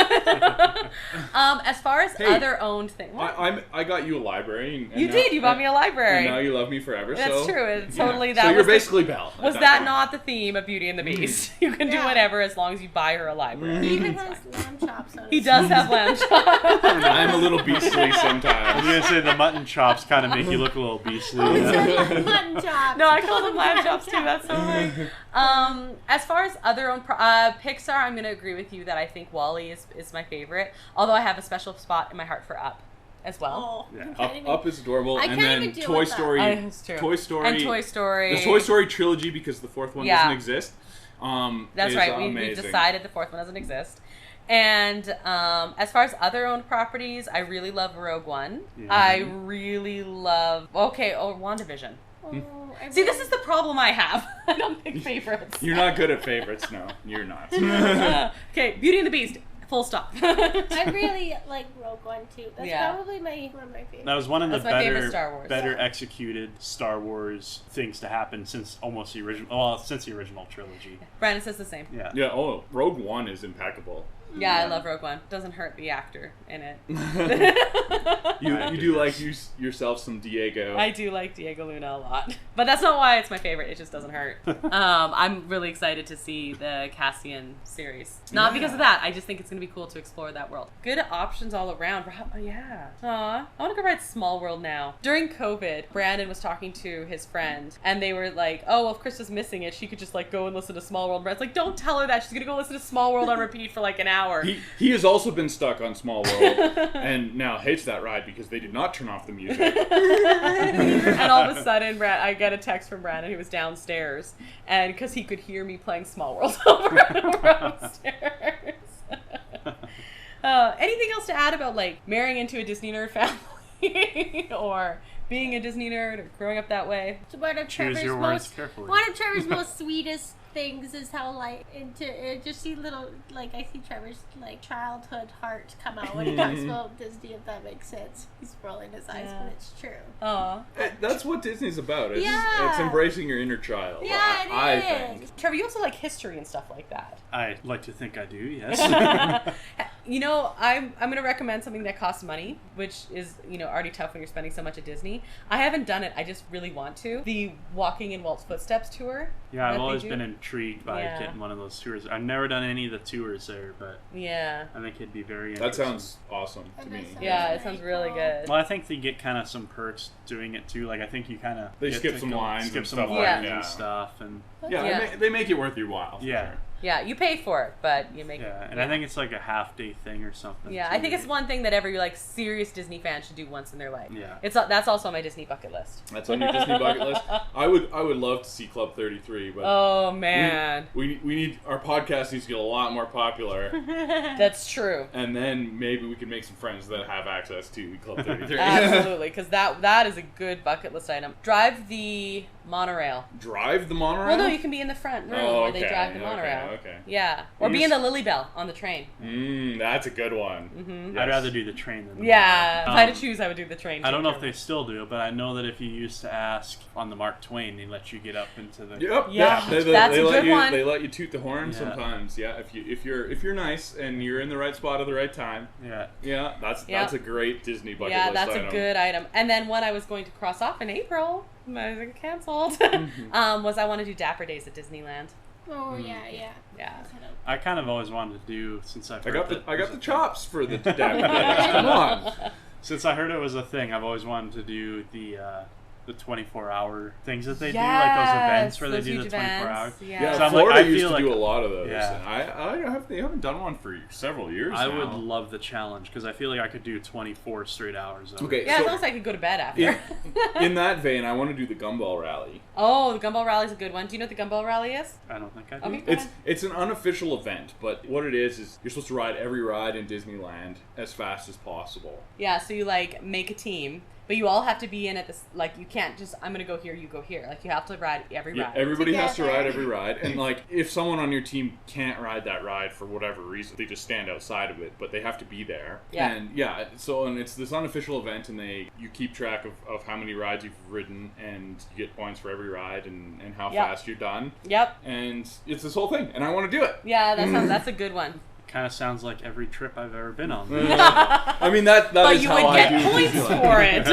As far as Hey, other owned things. I got you a library. And You now- did. You bought me a And library. now you love me forever. That's so, true. It's yeah. totally that. So you're was the- basically Belle. at Was that that point. not the theme of Beauty and the Beast? You can do Yeah. whatever as long as you buy her a library. He even It's has fine. lamb chops on He his does have lamb chops. I'm a little beastly I was sometimes. gonna say the mutton chops kind of make you look a little beastly. Oh, Yeah. sorry, mutton chops. No, I call them lamb chops too. That's so funny. As far as other own Pixar, I'm going to agree with you that I think WALL-E is my favorite. Although I have a special spot in my heart for Up as well. Oh, Yeah. I can't even- Up is adorable, I and can't then even deal Toy with that. Story. It's true. Toy Story. And Toy Story. The Toy Story trilogy, because the fourth one Yeah. doesn't exist. That's is right. We've amazing. decided the fourth one doesn't exist. And as far as other owned properties, I really love Rogue One. Yeah. I really love WandaVision. Oh, I See, this really- is the problem I have. I don't pick favorites. You're not good at favorites, no. You're not. Okay, Beauty and the Beast. Full stop. I really like Rogue One too. That's Yeah. probably one of my favorites. That was one of the That's my favorite Star Wars. better Yeah. executed Star Wars things to happen since almost the original. Well, since the original trilogy. Brandon says the same. Yeah. Yeah, Rogue One is impeccable. Yeah, I love Rogue One. Doesn't hurt the actor in it. You do like yourself some Diego. I do like Diego Luna a lot, but that's not why it's my favorite. It just doesn't hurt. I'm really excited to see the Cassian series. Not because of that. I just think it's gonna be cool to explore that world. Good options all around. Oh, yeah. Aw, I want to go ride Small World now. During COVID, Brandon was talking to his friend, and they were like, "Oh, well, if Krista's missing it, she could just like go and listen to Small World." Brandon's like, "Don't tell her that. She's gonna go listen to Small World on repeat for like an hour." He has also been stuck on Small World and now hates that ride because they did not turn off the music. And all of a sudden, I get a text from Brandon who was downstairs, and because he could hear me playing Small World over and over upstairs. Anything else to add about like marrying into a Disney nerd family, or being a Disney nerd, or growing up that way? So one of Choose Trevor's your words most carefully. one of Trevor's most sweetest things is how like just see little like I see Trevor's like childhood heart come out when he talks about Disney, if that makes sense. He's rolling his eyes, but it's true. Aw. That's what Disney's about. It's Yeah. embracing your inner child. Yeah, it I is. think. Trevor, you also like history and stuff like that. I like to think I do, yes. You know, I'm going to recommend something that costs money, which is, you know, already tough when you're spending so much at Disney. I haven't done it. I just really want to. The Walking in Walt's Footsteps tour. Yeah, I've that they always do. been intrigued by Yeah. getting one of those tours. I've never done any of the tours there, but Yeah. I think it'd be very That interesting. sounds awesome to That me. does sound Yeah, it very sounds really cool. good. Well, I think they get kind of some perks doing it too. Like I think you kind of They skip some lines skip and some stuff like lines that. and Yeah. stuff, and Yeah, Yeah. They make it worth your while. For Yeah. sure. Yeah, you pay for it, but you make yeah, it. and I think it's like a half-day thing or something. Yeah, too. I think it's one thing that every like serious Disney fan should do once in their life. Yeah. That's also on my Disney bucket list. That's on your Disney bucket list. I would love to see Club 33, but Oh man, we need our podcast needs to get a lot more popular, that's true. and then maybe we can make some friends that have access to Club 33. Absolutely, because that is a good bucket list item. Drive the monorail. Drive the monorail. Well, no, you can be in the front room Oh, where they okay, drive the okay, monorail. okay. Yeah, or You be in just- the Lily Bell on the train. That's a good one. Mm-hmm. I'd rather do the train than the Yeah, if monorail. I had to choose, I would do the train. I don't know if too. they still do, but I know that if you used to ask on the Mark Twain, they let you get up into the. Yep. Yeah, They that's a let good you. one. They let you toot the horn Yeah. sometimes. Yeah. If you're nice and you're in the right spot at the right time. Yeah. Yeah. That's a great Disney bucket Yeah, list that's item. a good item. And then one I was going to cross off in April, but it got canceled. Was I want to do Dapper Days at Disneyland. Oh yeah, yeah. Yeah. I kind of always wanted to do since I've I heard got the chops for the Dapper Days. Come on. Since I heard it was a thing, I've always wanted to do the 24-hour things that they do, like Yes, those events where they those do the huge 24 hours. events, yeah. Yeah, So I'm like, Florida I used feel to like- do a lot of those. Yeah. And they haven't done one for several years I now. would love the challenge because I feel like I could do 24 straight hours of it. Okay, Yeah, so as long as I could go to bed after. in that vein, I want to do the Gumball Rally. Oh, the Gumball Rally is a good one. Do you know what the Gumball Rally is? I don't think I do. Okay. Go ahead. It's an unofficial event, but what it is you're supposed to ride every ride in Disneyland as fast as possible. Yeah, so you like make a team, but you all have to be in at this. Like you can't just I'm gonna go here, you go here. Like you have to ride every Yeah, ride. everybody has to Together. ride every ride, and like if someone on your team can't ride that ride for whatever reason, they just stand outside of it, but they have to be there. Yeah. And it's this unofficial event, and you keep track of how many rides you've ridden, and you get points for every ride and how Yep. fast you're done. Yep. And it's this whole thing, and I want to do it. Yeah, that's a good one. Kind of sounds like every trip I've ever been on. I mean that But is you how would I get do points Disneyland. for it.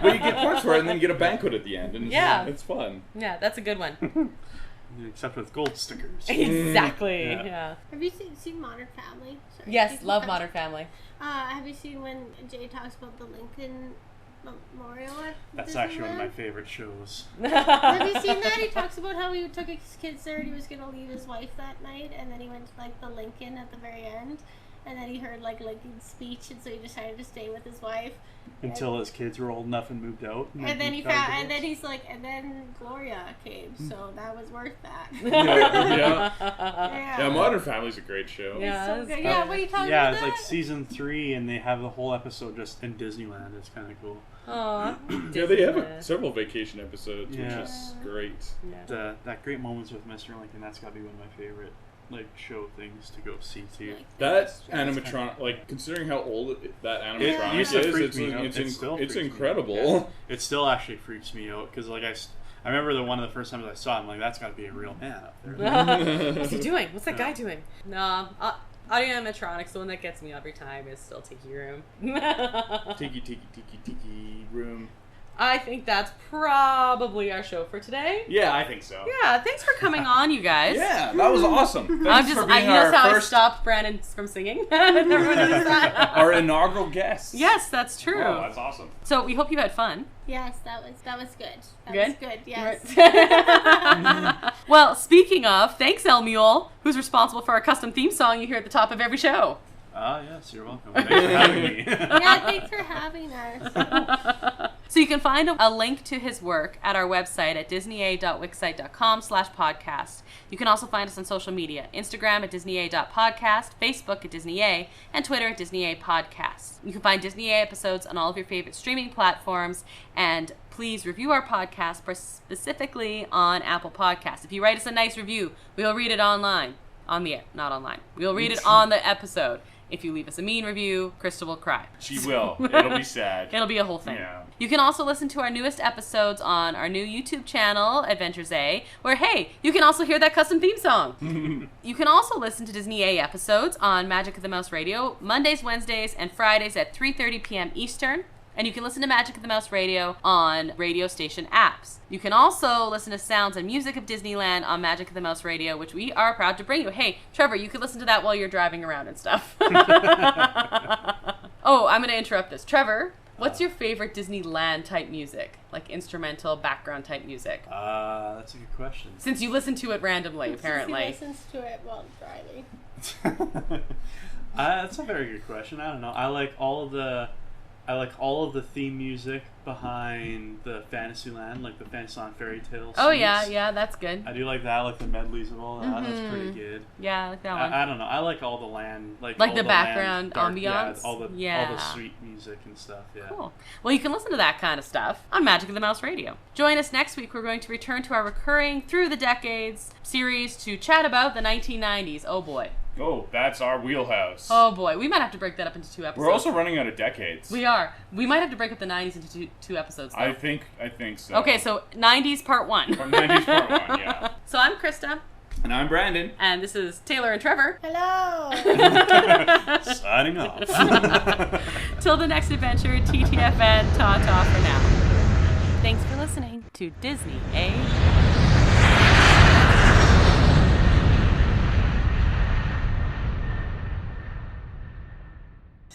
But you get points for it, and then you get a banquet at the end, and Yeah. it's fun. Yeah, that's a good one. Except with gold stickers. Exactly. Yeah. Yeah. Have you seen Modern Family? Sorry, Yes, Disney love Family. Modern Family. Have you seen when Jay talks about the Lincoln Memorial at That's actually one of my Disneyland? favorite shows. Have you seen that? He talks about how he took his kids there and he was gonna leave his wife that night, and then he went to like the Lincoln at the very end, and then he heard like Lincoln's speech, and so he decided to stay with his wife. Until his kids were old enough and moved out. And then he he's like, and then Gloria came, so that was worth that. Yeah, Modern Family's a great show. Yeah. So that's good. good. Yeah, what are you talking Yeah, about? it's like season 3, and they have the whole episode just in Disneyland. It's kind of cool. Aw. Yeah, they have Disneyland. several vacation episodes, Yeah. which is great. Yeah. That Great Moments with Mr. Lincoln, that's got to be one of my favorite like show things to go see too. That animatronic, like considering how old that animatronic used to is, freak it's, me out. it's, It still it's freaks me out. incredible. Yeah. It still actually freaks me out because like I remember one of the first times I saw it, I'm like, that's got to be a real man up there. What's he doing? What's that Yeah. guy doing? No, audio animatronics. The one that gets me every time is still Tiki Room. Tiki room. I think that's probably our show for today. Yeah, I think so. Yeah, thanks for coming on, you guys. Yeah, that was awesome. Thanks I'm just, for being you know our how I first, stopped Brandon from singing? Everyone noticed that? our inaugural guest. Yes, that's true. Oh, that's awesome. So we hope you had fun. Yes, that was good. That Good? was good. Yes. Right. Well, speaking of, thanks El Mule, who's responsible for our custom theme song you hear at the top of every show. Yes, you're welcome. Thanks for having me. Yeah, thanks for having us. So you can find a link to his work at our website at disneya.wixsite.com/podcast. You can also find us on social media, Instagram at disneya.podcast, Facebook at disneya, and Twitter at disneya podcast. You can find Disneya episodes on all of your favorite streaming platforms, and please review our podcast, specifically on Apple Podcasts. If you write us a nice review, we'll read it online. On the air, not online. We'll read it on the episode. If you leave us a mean review, Krista will cry. She will. It'll be sad. It'll be a whole thing. Yeah. You can also listen to our newest episodes on our new YouTube channel, Adventures A, where, hey, you can also hear that custom theme song. You can also listen to Disney A episodes on Magic of the Mouse Radio, Mondays, Wednesdays, and Fridays at 3:30 p.m. Eastern. And you can listen to Magic of the Mouse Radio on radio station apps. You can also listen to sounds and music of Disneyland on Magic of the Mouse Radio, which we are proud to bring you. Hey, Trevor, you could listen to that while you're driving around and stuff. Oh, I'm going to interrupt this. Trevor, what's your favorite Disneyland type music? Like instrumental background type music? That's a good question. Since you listen to it randomly, apparently. He listens to it while driving. That's a very good question. I don't know. I like all of the theme music behind the Fantasyland, like the Fantasyland fairy tales. Oh, yeah, that's good. I do like that. I like the medleys and all that. Mm-hmm. That's pretty good. Yeah, I like that one. I don't know. I like all the land, all the background land, ambiance? all the sweet music and stuff. Yeah. Cool. Well, you can listen to that kind of stuff on Magic of the Mouse Radio. Join us next week. We're going to return to our recurring Through the Decades series to chat about the 1990s. Oh, boy. Oh, that's our wheelhouse. Oh, boy. We might have to break that up into 2 episodes. We're also running out of decades. We are. We might have to break up the 90s into two episodes, though. I think so. Okay, so 90s part 1. From 90s part 1, yeah. So I'm Krista. And I'm Brandon. And this is Taylor and Trevor. Hello. Signing off. Till the next adventure, TTFN, ta-ta for now. Thanks for listening to Disney A.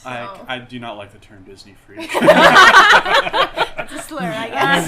I do not like the term Disney freak. It's a slur, I guess.